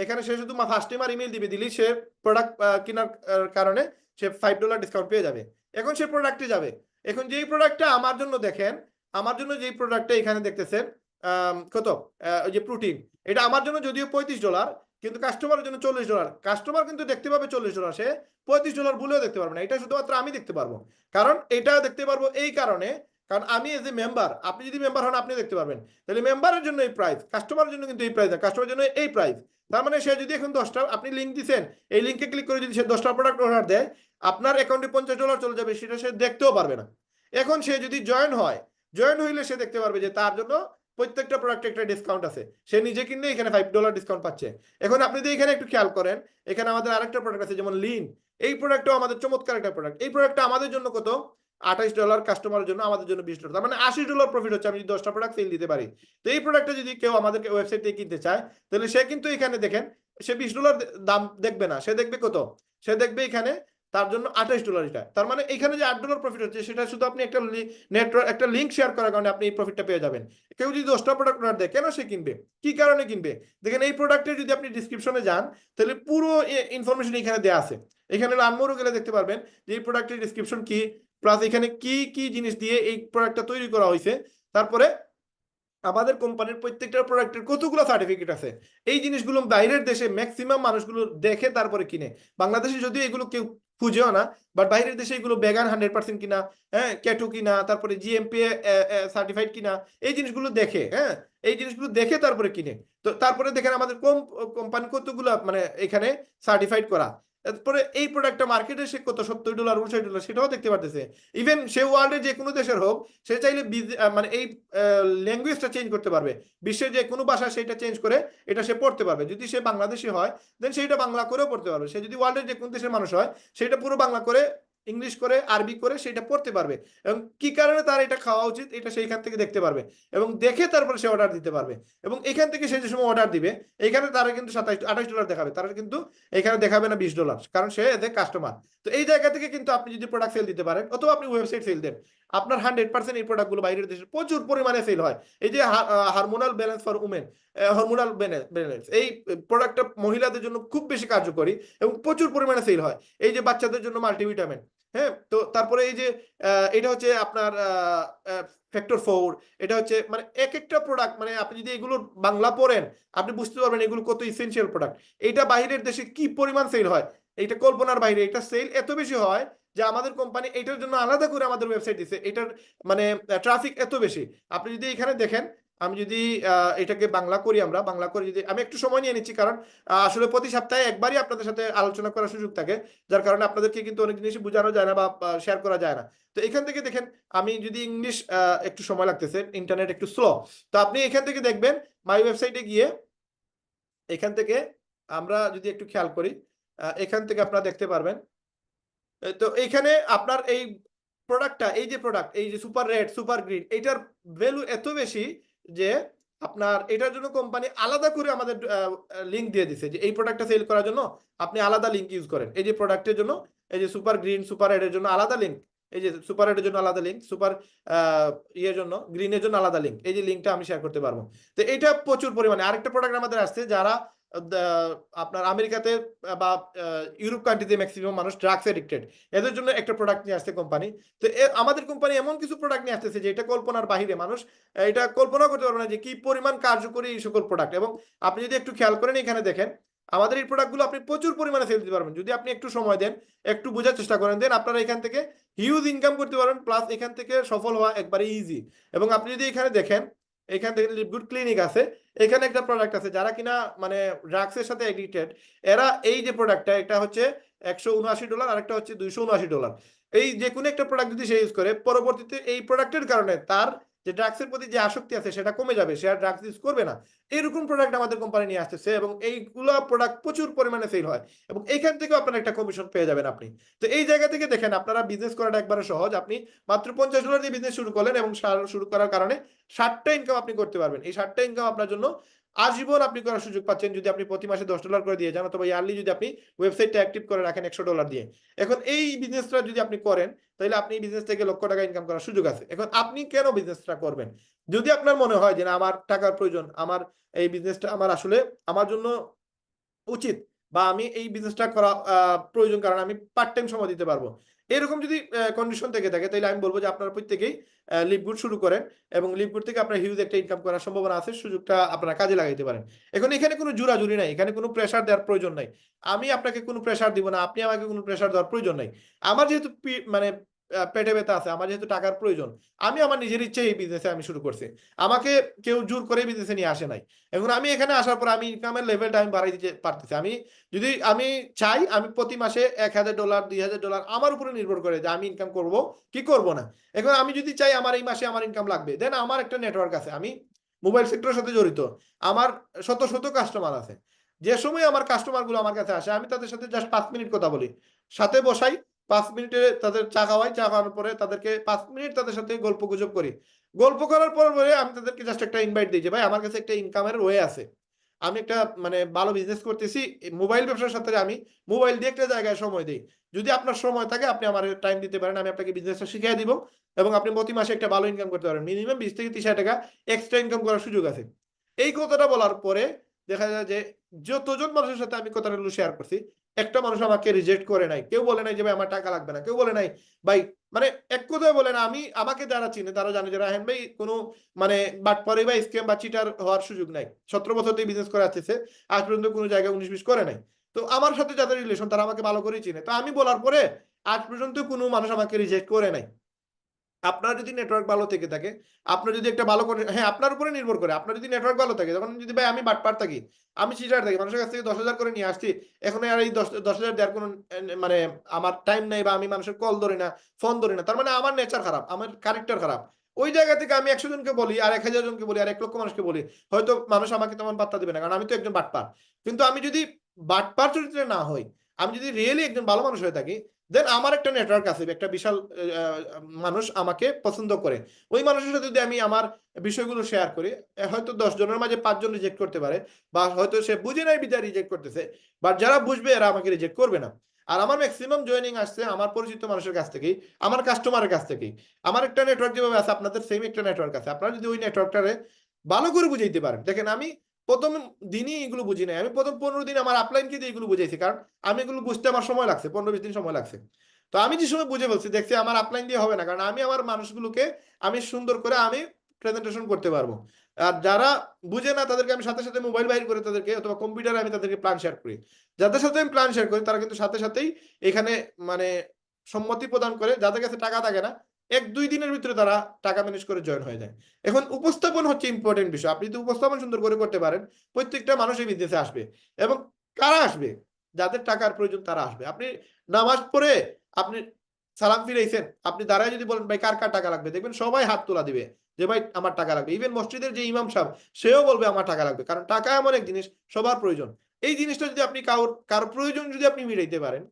এখানে সে শুধু ফার্স্ট টাইম আর ইমেল দিবে, দিলেই সে প্রোডাক্ট কেনার কারণে সে $5 ডিসকাউন্ট পেয়ে যাবে। এখন সে প্রোডাক্টে যাবে। এখন যেই প্রোডাক্টটা আমার জন্য, দেখেন আমার জন্য যেই প্রোডাক্টটা এখানে দেখতেছেন কত, ওই যে প্রোটিন, এটা আমার জন্য যদিও $35, কিন্তু কাস্টমারের জন্য $40। কাস্টমার কিন্তু দেখতে পাবে $40, সে $35 ভুলেও দেখতে পারবে না। এটা শুধুমাত্র আমি দেখতে পারবো। কারণ এটা দেখতে পারবো এই কারণে, কারণ আমি এজ এ মেম্বার, আপনি যদি মেম্বার হন আপনি দেখতে পারবেন। তাহলে মেম্বারের জন্য এই প্রাইস, কাস্টমারের জন্য কিন্তু এই প্রাইস না, কাস্টমারের জন্য এই প্রাইস। তার মানে সে যদি এখন 10টা, আপনি লিঙ্ক দিচ্ছেন, এই লিঙ্কে ক্লিক করে যদি সে 10টা প্রোডাক্ট অর্ডার দেয়, আপনার অ্যাকাউন্টে $50 চলে যাবে, সেটা সে দেখতেও পারবে না। এখন সে যদি জয়েন হয়, জয়েন হইলে সে দেখতে পারবে যে তার জন্য প্রত্যেকটা প্রোডাক্টে একটা ডিসকাউন্ট আছে, সে নিজে কিনলে এখানে $5 ডিসকাউন্ট পাচ্ছে। এখন আপনি যদি এখানে একটু খেয়াল করেন, এখানে আমাদের আরেকটা প্রোডাক্ট আছে যেমন লিন, এই প্রোডাক্টটাও আমাদের চমৎকার একটা প্রোডাক্ট। এই প্রোডাক্টটা আমাদের জন্য কত, $28, কাস্টমারের জন্য আমাদের জন্য $20, তার মানে $80 প্রফিট হচ্ছে আমি যদি 10টা প্রোডাক্ট সেল দিতে পারি। তো এই প্রোডাক্টটা যদি কেউ আমাদেরকে ওয়েবসাইট থেকে কিনতে চায়, তাহলে সে কিন্তু এখানে দেখেন সে $20 দাম দেখবে না, সে দেখবে কত, সে দেখবে এখানে তার জন্য $28 এটা। তার মানে এখানে যে $8 প্রফিট হচ্ছে সেটা শুধু আপনি একটা নেটওয়ার্ক, একটা লিঙ্ক শেয়ার করার কারণে আপনি এই প্রফিটটা পেয়ে যাবেন। কেউ যদি 10টা প্রোডাক্ট অর্ডার দেয়, কেন সে কিনবে, কি কারণে কিনবে, দেখেন এই প্রোডাক্টের যদি আপনি ডিসক্রিপশনে যান তাহলে পুরো ইনফরমেশন এখানে দেওয়া আছে। এখানে আনমোরও গেলে দেখতে পারবেন যে এই প্রোডাক্টের ডিসক্রিপশন কি, প্লাস এখানে কি কি জিনিস দিয়ে এই প্রোডাক্টটা তৈরি করা হয়েছে, তারপরে আমাদের কোম্পানির প্রত্যেকটা প্রোডাক্টের কতগুলো সার্টিফিকেট আছে। এই জিনিসগুলো বাইরের দেশে ম্যাক্সিমাম মানুষগুলো দেখে তারপরে কিনে। বাংলাদেশে যদিও এগুলো কেউ খুঁজেও না, বাট বাইরের দেশে এগুলো ভেগান 100% কিনা, হ্যাঁ ক্যাটু কিনা, তারপরে জিএমপি সার্টিফাইড কিনা, এই জিনিসগুলো দেখে, হ্যাঁ এই জিনিসগুলো দেখে তারপরে কিনে। তো তারপরে দেখেন আমাদের কোম্পানি কতগুলো মানে এখানে সার্টিফাইড করা। তারপরে এই প্রোডাক্টটা মার্কেটে সে কত $70 $59 সেটাও দেখতে পারতেছে। ইভেন সে ওয়ার্ল্ডের যে কোনো দেশের হোক, সে চাইলে মানে এই ল্যাঙ্গুয়েজটা চেঞ্জ করতে পারবে, বিশ্বের যে কোনো ভাষা সেটা চেঞ্জ করে এটা সে পড়তে পারবে। যদি সে বাংলাদেশি হয় দেন সেইটা বাংলা করেও পড়তে পারবে, সে যদি ওয়ার্ল্ডের যে কোনো দেশের মানুষ হয় সেটা পুরো বাংলা করে ইংলিশ করে আরবি করে সেটা পড়তে পারবে এবং কি কারণে তার এটা খাওয়া উচিত এটা সেইখান থেকে দেখতে পারবে এবং দেখে তারপরে সে অর্ডার দিতে পারবে এবং এখান থেকে সে যে সময় অর্ডার দিবে এখানে তারা কিন্তু $27-28 দেখাবে, তারা কিন্তু এখানে দেখাবে না $20, কারণ সে এদের কাস্টমার। তো এই জায়গা থেকে কিন্তু আপনি যদি প্রোডাক্ট সেল দিতে পারেন অথবা আপনি ওয়েবসাইট সেল দেন, আপনার 100% এই প্রোডাক্টগুলো বাইরের দেশে প্রচুর পরিমাণে সেল হয়। এই যে হারমোনাল balance for women, hormonal balance, এই প্রোডাক্টটা মহিলাদের জন্য খুব বেশি কার্যকরী এবং প্রচুর পরিমাণে সেল হয়। এই যে বাচ্চাদের জন্য মাল্টিভিটামিন, হ্যাঁ, তো তারপরে এই যে এটা হচ্ছে আপনার ফ্যাক্টর 4, এটা হচ্ছে মানে এক একটা প্রোডাক্ট, মানে আপনি যদি এগুলো বাংলা পড়েন আপনি বুঝতে পারবেন এগুলো কত ইসেনশিয়াল প্রোডাক্ট। এইটা বাইরের দেশে কি পরিমাণ সেল হয়, এইটা কল্পনার বাইরে। এটা সেল এত বেশি হয় যে আমাদের কোম্পানি এটার জন্য আলাদা করে আমাদের ওয়েবসাইট দিছে, এটার মানে ট্রাফিক এত বেশি। আপনি যদি এখানে দেখেন, আমি যদি এটাকে বাংলা করি, আমরা বাংলা করে যদি আমি একটু সময় নিয়ে নিচ্ছি, কারণ আসলে প্রতি সপ্তাহে একবারই আপনাদের সাথে আলোচনা করার সুযোগ থাকে, যার কারণে আপনাদেরকে কিন্তু অনেক জিনিস বোঝানো যায় না বা শেয়ার করা যায় না। তো এখান থেকে দেখেন, আমি যদি ইংলিশ, একটু সময় লাগতেছে, ইন্টারনেট একটু স্লো, তো আপনি এখান থেকে দেখবেন মাই ওয়েবসাইটে গিয়ে এখান থেকে আমরা যদি একটু খেয়াল করি, এখান থেকে আপনারা দেখতে পারবেন। তো এইখানে আপনার এই প্রোডাক্টটা, এই যে প্রোডাক্ট, এই যে সুপার রেড সুপার গ্রিন, এটার ভ্যালু এত বেশি যে আপনার এটার জন্য কোম্পানি আলাদা করে আমাদের লিঙ্ক দিয়ে দিছে যে এই প্রোডাক্টটা সেল করার জন্য আপনি আলাদা লিঙ্ক ইউজ করেন। এই যে প্রোডাক্টের জন্য এই যে সুপার গ্রিন সুপার রেড এর জন্য আলাদা লিঙ্ক, এই যে সুপার রেড এর জন্য আলাদা লিঙ্ক, সুপার ইয়ের জন্য গ্রিনের জন্য আলাদা লিঙ্ক, এই যে লিঙ্কটা আমি শেয়ার করতে পারবো। তো এটা প্রচুর পরিমাণে। আরেকটা প্রোডাক্ট আমাদের আসছে, যারা আপনার আমেরিকাতে বা ইউরোপ কান্ট্রিতে ম্যাক্সিমাম মানুষ ড্রাগস এডিক্টেড, এদের জন্য একটা প্রোডাক্ট নিয়ে আসছে কোম্পানি। তো আমাদের কোম্পানি এমন কিছু প্রোডাক্ট নিয়ে আসতেছে যে এটা কল্পনার বাহিরে, মানুষ এটা কল্পনা করতে পারবে না যে কি পরিমাণ কার্যকরী এই সকল প্রোডাক্ট। এবং আপনি যদি একটু খেয়াল করেন এখানে দেখেন, আমাদের এই প্রোডাক্টগুলো আপনি প্রচুর পরিমাণে সেল দিতে পারবেন যদি আপনি একটু সময় দেন, একটু বোঝার চেষ্টা করেন, দেন আপনারা এখান থেকে হিউজ ইনকাম করতে পারবেন, প্লাস এখান থেকে সফল হওয়া একবারে ইজি। এবং আপনি যদি এখানে দেখেন, এখান থেকে লিভগুড ক্লিনিক আছে, এখানে একটা প্রোডাক্ট আছে, যারা কিনা মানে ড্রাগসের সাথে এডিক্টেড, এরা এই যে প্রোডাক্টটা, এটা হচ্ছে $179, আরেকটা হচ্ছে $279। এই যে কোনো একটা প্রোডাক্ট যদি সে ইউজ করে, পরবর্তীতে এই প্রোডাক্টের কারণে তার যে ড্রাগসের প্রতি যে আসক্তি আছে সেটা কমে যাবে, সে আর ড্রাগস ইউজ করবে না। এরকম প্রোডাক্ট আমাদের কোম্পানি নিয়ে আসতেছে এবং এইগুলো প্রোডাক্ট প্রচুর পরিমাণে সেল হয় এবং এইখান থেকেও আপনারা একটা কমিশন পেয়ে যাবেন আপনি। তো এই জায়গা থেকে দেখেন, আপনারা বিজনেস করাটা একবারে সহজ। আপনি মাত্র $50 দিয়ে বিজনেস শুরু করলেন এবং শুরু করার কারণে 60টা ইনকাম আপনি করতে পারবেন। এই 60টা ইনকাম আপনার জন্য আজীবন আপনি করার সুযোগ পাচ্ছেন যদি আপনি প্রতি মাসে $10 করে দিয়ে যান, অথবা ইয়ারলি যদি আপনি ওয়েবসাইটটা অ্যাক্টিভ করে রাখেন $100 দিয়ে। এখন এই বিজনেসটা যদি আপনি করেন, তাহলে আপনি বিজনেস থেকে লক্ষ টাকা ইনকাম করার সুযোগ আছে। এখন আপনি কেন বিজনেসটা করবেন? যদি আপনার মনে হয় যে না, আমার টাকার প্রয়োজন, আমার এই বিজনেসটা আমার আসলে আমার জন্য উচিত, বা আমি এই বিজনেসটা করা প্রয়োজন, কারণ আমি পার্ট টাইম সময় দিতে পারবো, এরকম যদি কন্ডিশন থেকে থাকে, তাহলে আমি বলবো যে আপনারা প্রত্যেকেই লিভগুড শুরু করেন এবং লিভগুড থেকে আপনার হিউজ একটা ইনকাম করার সম্ভাবনা আছে, সুযোগটা আপনারা কাজে লাগাইতে পারেন। এখন এখানে কোনো জোরাজুরি নাই, এখানে কোনো প্রেশার দেওয়ার প্রয়োজন নাই। আমি আপনাকে কোনো প্রেশার দিব না, আপনি আমাকে কোনো প্রেশার দেওয়ার প্রয়োজন নাই। আমার যেহেতু মানে পেটে ব্যথা আছে, আমার যেহেতু টাকার প্রয়োজন, আমি আমার নিজের ইচ্ছে এই বিজনেসে আমি শুরু করছি। আমাকে কেউ জোর করে বিজনেসে নিয়ে আসে নাই। এখন আমি এখানে আসার পর আমি ইনকামের লেভেলটা আমি বাড়াই দিতে পারতেছি। আমি যদি আমি চাই, আমি প্রতি মাসে $1000 $2000 আমার উপরে নির্ভর করে যে আমি ইনকাম করব কি করব না। এখন আমি যদি চাই আমার এই মাসে আমার ইনকাম লাগবে, দেন আমার একটা নেটওয়ার্ক আছে, আমি মোবাইল সেক্টরের সাথে জড়িত, আমার শত শত কাস্টমার আছে। যে সময় আমার কাস্টমার গুলো আমার কাছে আসে, আমি তাদের সাথে জাস্ট 5 মিনিট কথা বলি, সাথে বসাই, 5 মিনিটে তাদের চা খাওয়াই, চা খাওয়ানোর পরে তাদেরকে 5 মিনিট তাদের সাথে গল্প গুজব করি। গল্প করার পর আমি তাদেরকে জাস্ট একটা ইনভাইট দিই যে ভাই, আমার কাছে একটা ইনকামের ওয়ে আছে, আমি একটা মানে ভালো বিজনেস করতেছি, মোবাইল ব্যবসার সাথে আমি মোবাইল দিয়ে একটা জায়গায় সময় দিই। যদি আপনার সময় থাকে আপনি আমার টাইম দিতে পারেন, আমি আপনাকে বিজনেসটা শিখিয়ে দিব এবং আপনি প্রতি মাসে একটা ভালো ইনকাম করতে পারেন, মিনিমাম 20 থেকে 30 হাজার টাকা এক্সট্রা ইনকাম করার সুযোগ আছে। এই কথাটা বলার পরে দেখা যায় যে যতজন মানুষের সাথে আমি কথাগুলো শেয়ার করছি, একটা মানুষ আমাকে রিজেক্ট করে নাই, কেউ বলে নাই যে ভাই আমার টাকা লাগবে না, কেউ বলে নাই ভাই, মানে এক কথায় বলে না। আমি আমাকে যারা চিনে তারা জানে যে রাহেন ভাই কোনো মানে বাটপারি বা স্ক্যাম বা চিটার হওয়ার সুযোগ নাই। 17 বছর দিয়ে বিজনেস করে আসতেছে, আজ পর্যন্ত কোনো জায়গায় 19-20 করে নাই। তো আমার সাথে যাদের রিলেশন তারা আমাকে ভালো করেই চিনে। তো আমি বলার পরে আজ পর্যন্ত কোনো মানুষ আমাকে রিজেক্ট করে নাই। আপনার যদি নেটওয়ার্ক ভালো থেকে থাকে, আপনার যদি একটা ভালো করে, হ্যাঁ, আপনার উপরে নির্ভর করে। আপনার যদি নেটওয়ার্ক ভালো থাকে, যখন যদি ভাই আমি বাটপার থাকি, আমি চিটার থাকি, মানুষের কাছ থেকে 10,000 করে নিয়ে আসছি, এখন আর এই 10,000 দেওয়ার কোনো মানে আমার টাইম নাই, বা আমি মানুষের কল ধরি না, ফোন ধরি না, তার মানে আমার নেচার খারাপ, আমার ক্যারেক্টার খারাপ। ওই জায়গা থেকে আমি 100 জনকে বলি, আর 1000 জনকে বলি, আর 1 লক্ষ মানুষকে বলি, হয়তো মানুষ আমাকে তেমন পাত্তা দিবে না, কারণ আমি তো একজন বাটপার। কিন্তু আমি যদি বাটপার চরিত্রে না হই, আমি যদি রিয়েলি একজন ভালো মানুষ হয়ে থাকি, দেন আমার একটা নেটওয়ার্ক আছে, একটা বিশাল মানুষ আমাকে পছন্দ করে, ওই মানুষের সাথে যদি আমি আমার বিষয়গুলো শেয়ার করি, হয়তো 10 জনের মাঝে 5 জন রিজেক্ট করতে পারে, বা হয়তো সে বুঝে নাই বিধায় রিজেক্ট করতেছে, বাট যারা বুঝবে এরা আমাকে রিজেক্ট করবে না। আর আমার ম্যাক্সিমাম জয়েনিং আসছে আমার পরিচিত মানুষের কাছ থেকেই, আমার কাস্টমারের কাছ থেকেই। আমার একটা নেটওয়ার্ক যেভাবে আছে আপনাদের সেম একটা নেটওয়ার্ক আছে, আপনারা যদি ওই নেটওয়ার্কটারে ভালো করে বুঝাইতে পারেন। দেখেন আমি প্রথম দিনই এগুলো বুঝি নাই, আমি প্রথম 15 দিন আমার আপলাইনকে দিয়ে এগুলো বুঝাইছি, কারণ আমি এগুলো বুঝতে আমার সময় লাগছে, 15-20 দিন সময় লাগছে। তো আমি যে সময় বুঝে বলছি, দেখছি আমার আপলাইন দিয়ে হবে না, কারণ আমি আমার মানুষগুলোকে আমি সুন্দর করে আমি প্রেজেন্টেশন করতে পারবো। আর যারা বুঝে না তাদেরকে আমি সাথে সাথে মোবাইল বাইর করে তাদেরকে, অথবা কম্পিউটারে আমি তাদেরকে প্ল্যান শেয়ার করি। যাদের সাথে আমি প্ল্যান শেয়ার করি তারা কিন্তু সাথে সাথেই এখানে মানে সম্মতি প্রদান করে, যাদের কাছে টাকা থাকে না 1-2 দিনের ভিতরে তারা টাকা ম্যানেজ করে জয়েন হয়ে যায়। এখন উপস্থাপন হচ্ছে ইম্পর্টেন্ট বিষয়, আপনি যদি উপস্থাপন সুন্দর করে করতে পারেন, প্রত্যেকটা মানুষ এই বিজনেসে আসবে। এবং কারা আসবে? যাদের টাকার প্রয়োজন তারা আসবে। আপনি নামাজ পড়ে আপনি সালাম ফিরাইছেন, আপনি দাঁড়ায় যদি বলেন ভাই কার কার টাকা লাগবে, দেখবেন সবাই হাত তোলা দিবে যে ভাই আমার টাকা লাগবে। ইভেন মসজিদের যে ইমাম সাহেব সেও বলবে আমার টাকা লাগবে, কারণ টাকা এমন এক জিনিস সবার প্রয়োজন। এই জিনিসটা যদি আপনি কারোর প্রয়োজন যদি আপনি মিটাইতে পারেন,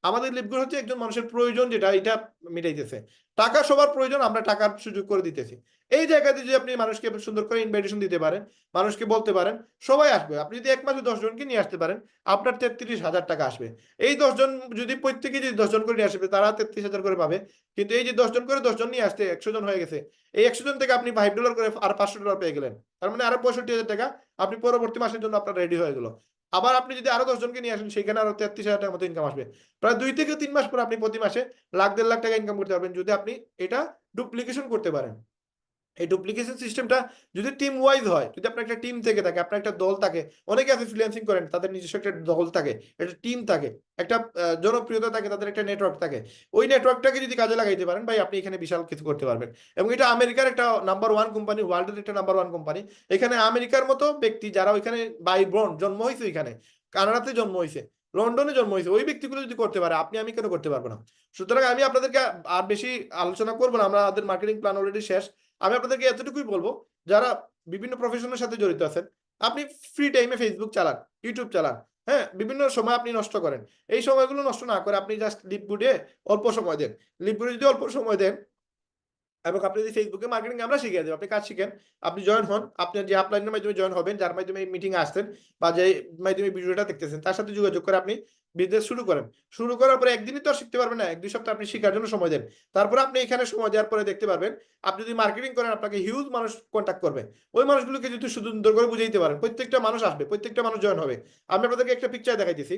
আমাদের লিপগুলো হচ্ছে একজন মানুষের প্রয়োজন যেটা এটা মিটাইতেছে। টাকা সবার প্রয়োজন, আমরা টাকার সুযোগ করে দিতেছি। এই জায়গাতে যদি আপনি মানুষকে সুন্দর করে ইনভাইটেশন দিতে পারেন, মানুষকে বলতে পারেন, সবাই আসবে। আপনি যদি এক মাসে 10 জনকে নিয়ে আসতে পারেন, আপনার 33,000 টাকা আসবে। এই 10 জন যদি প্রত্যেকে যদি 10 জন করে নিয়ে আসবে, তারা 33,000 করে পাবে। কিন্তু এই যে 10 জন করে 10 জন নিয়ে আসতে 100 জন হয়ে গেছে, এই 100 জন থেকে আপনি $5 করে আর $500 পেয়ে গেলেন। তার মানে আরো 65,000 টাকা আপনি পরবর্তী মাসের জন্য আপনার রেডি হয়ে গেল। আবার আপনি যদি আরো 10 জনকে নিয়ে আসেন, সেখানে আরো 33,000 টাকার মতো ইনকাম আসবে। প্রায় 2 থেকে 3 মাস পর আপনি প্রতি মাসে লাখ 1.5 লাখ টাকা ইনকাম করতে পারবেন, যদি আপনি এটা ডুপ্লিকেশন করতে পারেন। এই ডুপ্লিকেশন সিস্টেমটা যদি টিম ওয়াইজ হয়, যদি আপনার একটা টিম থেকে থাকে, আপনার একটা দল থাকে, অনেকে আছে ফ্রিল্যান্সিং করেন, তাদের নিজস্ব একটা দল থাকে, একটা টিম থাকে, একটা জনপ্রিয়তা থাকে, তাদের একটা নেটওয়ার্ক থাকে। ওই নেটওয়ার্কটাকে যদি কাজে লাগাইতে পারেন ভাই, আপনি এখানে বিশাল কিছু করতে পারবেন। এবং এটা আমেরিকার একটা নাম্বার 1 কোম্পানি, ওয়ার্ল্ডের একটা নাম্বার 1 কোম্পানি। এখানে আমেরিকার মতো ব্যক্তি যারা ওইখানে বাই বর্ন জন্ম হয়েছে, ওইখানে কানাডাতে জন্ম হয়েছে, লন্ডনে জন্ম হয়েছে, ওই ব্যক্তিগুলো যদি করতে পারে, আমি কেন করতে পারবো না? সুতরাং আমি আপনাদেরকে আর বেশি আলোচনা করবো না, আমাদের মার্কেটিং প্ল্যান অলরেডি শেষ। আমি আপনাদেরকে এতটুকুই বলবো, যারা বিভিন্ন প্রফেশনের সাথে জড়িত আছেন, আপনি ফ্রি টাইমে ফেসবুক চালান, ইউটিউব চালান, হ্যাঁ, বিভিন্ন সময় আপনি নষ্ট করেন। এই সময়গুলো নষ্ট না করে আপনি জাস্ট লিপগুডে অল্প সময় দেন। লিপগুডে যদি অল্প সময় দেন, এবং আপনি যদি ফেসবুকে মার্কেটিং আমরা শিখিয়ে দেব, আপনি কাজ শিখেন, আপনি জয়েন হন, আপনার যে আপলাইনের মাধ্যমে জয়েন হবেন, যার মাধ্যমে এই মিটিং আসছেন বা যে মাধ্যমে ভিডিওটা দেখতেছেন, তার সাথে যোগাযোগ করে আপনি বিজনেস শুরু করেন। শুরু করার পরে একদিনই তো আর শিখতে পারবেন না, 1-2 সপ্তাহ আপনি শেখার জন্য সময় দেন। তারপরে আপনি এখানে সময় দেওয়ার পরে দেখতে পারবেন, আপনি যদি মার্কেটিং করেন আপনাকে হিউজ মানুষ কন্ট্যাক্ট করবে। ওই মানুষগুলোকে যদি সুন্দর করে বুঝাইতে পারেন, প্রত্যেকটা মানুষ আসবে, প্রত্যেকটা মানুষ জয়েন হবে। আমি আপনাদেরকে একটা পিকচার দেখাইতেছি,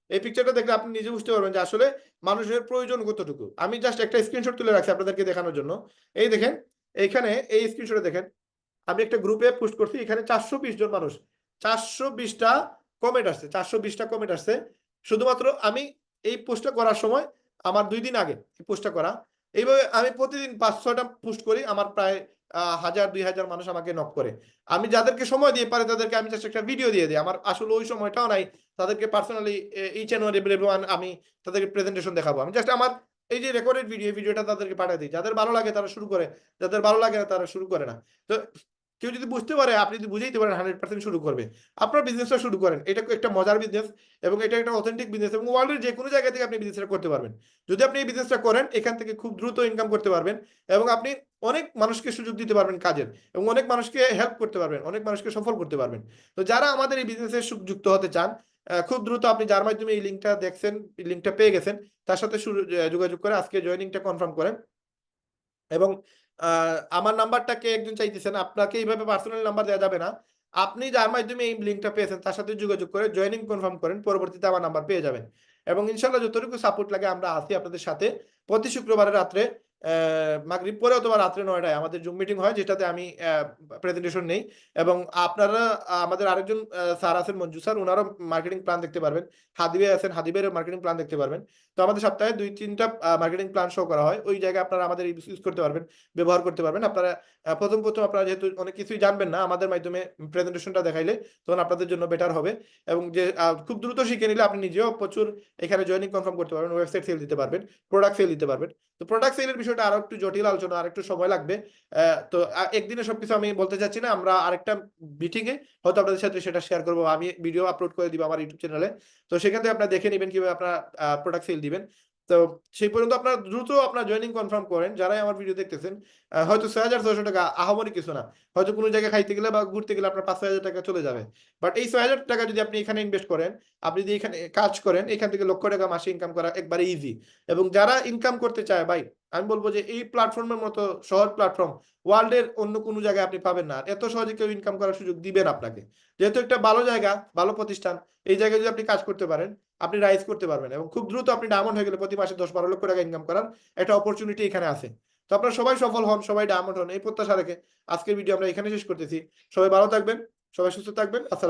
এই পিকচারটা দেখলে আপনি নিজে বুঝতে পারবেন যে আসলে মানুষের প্রয়োজন কতটুকু। আমি জাস্ট একটা স্ক্রিনশট তুলে রাখছি আপনাদেরকে দেখানোর জন্য। এই দেখেন, এইখানে এই স্ক্রিনশটে দেখেন, আমি একটা গ্রুপে পোস্ট করছি, এখানে 420 জন মানুষ, 420টা কমেন্ট আসছে, 420টা কমেন্ট আসছে। শুধুমাত্র আমি এই পোস্টটা করার সময়, আমার 2 দিন আগে এই পোস্টটা করা, এইভাবে আমি প্রতিদিন 5-6টা পোস্ট করি, আমার প্রায় 1000-2000 মানুষ আমাকে নক করে। আমি যাদেরকে সময় দিয়ে পারে তাদেরকে আমি জাস্ট একটা ভিডিও দিয়ে দিই, আমার আসলে ওই সময়টাও নাই তাদেরকে পার্সোনালি ইচ এন্ড এভরিওয়ান আমি তাদেরকে প্রেজেন্টেশন দেখাবো। আমি জাস্ট আমার এই যে রেকর্ডেড ভিডিওটা তাদেরকে পাঠিয়ে দিই, যাদের ভালো লাগে তারা শুরু করে, যাদের ভালো লাগে না তারা শুরু করে না। তো কেউ যদি বুঝতে পারে, আপনি যদি বুঝাইতে পারেন, 100% শুরু করবে। আপনার বিজনেসটা শুরু করেন, এটা একটা মজার বিজনেস এবং এটা একটা অথেন্টিক বিজনেস, এবং ওয়ার্ল্ডের যে কোনো জায়গা থেকে আপনি বিজনেসটা করতে পারবেন। যদি আপনি এই বিজনেসটা করেন, এখান থেকে খুব দ্রুত ইনকাম করতে পারবেন, এবং আপনি অনেক মানুষকে সুযোগ দিতে পারবেন কাজের, এবং অনেক মানুষকে হেল্প করতে পারবেন, অনেক মানুষকে সফল করতে পারবেন। তো যারা আমাদের এই বিজনেসে যুক্ত হতে চান, খুব দ্রুত আপনি যার মাধ্যমে এই লিঙ্কটা দেখছেন, লিঙ্কটা পেয়ে গেছেন, তার সাথে যোগাযোগ করে আজকে জয়েনিংটা কনফার্ম করেন। এবং আমার নাম্বারটাকে একজন চাইতেছেন, আপনাকে এইভাবে পার্সোনাল নাম্বার দেওয়া যাবে না। আপনি যার মাধ্যমে এই লিঙ্কটা পেয়েছেন তার সাথে যোগাযোগ করে জয়েনিং কনফার্ম করেন। পরবর্তীতে আমার নাম্বার পেয়ে যাবেন। এবং ইনশাআল্লাহ যতটুকু সাপোর্ট লাগে আমরা আছি আপনাদের সাথে। প্রতি শুক্রবারে রাত্রে মাগরিব পরে অথবা রাত্রে ৯ টায় আমাদের জুম মিটিং হয়, যেটাতে আমি প্রেজেন্টেশন নেই। এবং আপনারা আমাদের আরেকজন স্যার আছেন, মঞ্জু স্যার, উনারও মার্কেটিং প্ল্যান দেখতে পারবেন। হাদি ভাই আছেন, হাদি ভাইয়েরও মার্কেটিং প্ল্যান দেখতে পারবেন। তো আমাদের সপ্তাহে 2-3টা মার্কেটিং প্ল্যান শো করা হয়। ওই জায়গায় আপনারা আমাদের ইউজ করতে পারবেন, ব্যবহার করতে পারবেন। আপনারা প্রথম আপনারা যেহেতু অনেক কিছুই জানবেন না, আমাদের মাধ্যমে প্রেজেন্টেশনটা দেখাইলে তখন আপনাদের জন্য বেটার হবে। এবং যে খুব দ্রুত শিখে নিলে আপনি নিজেও প্রচুর এখানে জয়েনিং কনফার্ম করতে পারবেন, ওয়েবসাইট সেল দিতে পারবেন, প্রোডাক্ট সেল দিতে পারবেন। তো প্রোডাক্ট সেলের বিষয়টা আরো একটু জটিল আলোচনা, আর একটু সময় লাগবে। তো একদিনে সবকিছু আমি বলতে চাচ্ছি না, আমরা আরেকটা মিটিং এ হয়তো আপনাদের সাথে সেটা শেয়ার করবো, আমি ভিডিও আপলোড করে দিব আমার ইউটিউব চ্যানেলে। তো সেখান থেকে আপনারা দেখে নেবেন কিভাবে আপনারা প্রোডাক্ট সেল দিবেন। তো সেই পর্যন্ত আপনারা দ্রুত আপনার জয়েনিং কনফার্ম করেন যারাই আমার ভিডিও দেখতেছেন। হয়তো 6,600 টাকা আহামরি কিছু না, হয়তো কোনো জায়গায় খাইতে গেলে বা ঘুরতে গেলে আপনার 5-6 হাজার টাকা চলে যাবে, বাট এই 6,000 টাকা যদি আপনি এখানে ইনভেস্ট করেন, আপনি যদি এখানে কাজ করেন, এখান থেকে লক্ষ টাকা মাসে ইনকাম করা একবারে ইজি। এবং যারা ইনকাম করতে চায় ভাই, আমি বলবো যে এই প্ল্যাটফর্মের মতো সহজ প্ল্যাটফর্ম ওয়ার্ল্ডের অন্য কোনো জায়গায় আপনি পাবেন না, এত সহজে কেউ ইনকাম করার সুযোগ দিবেন আপনাকে। যেহেতু একটা ভালো জায়গা, ভালো প্রতিষ্ঠান, এই জায়গায় যদি আপনি কাজ করতে পারেন, আপনি রাইজ করতে পারবেন এবং খুব দ্রুত আপনি ডায়মন্ড হয়ে গেলে প্রতি মাসে 10-12 লক্ষ টাকা ইনকাম করার একটা অপরচুনিটি এখানে আছে। তো আপনারা সবাই সফল হন, সবাই ডায়মন্ড হন, এই প্রত্যাশা রেখে আজকের ভিডিও আমরা এখানে শেষ করতেছি। সবাই ভালো থাকবেন, সবাই সুস্থ থাকবেন। আসসালাম।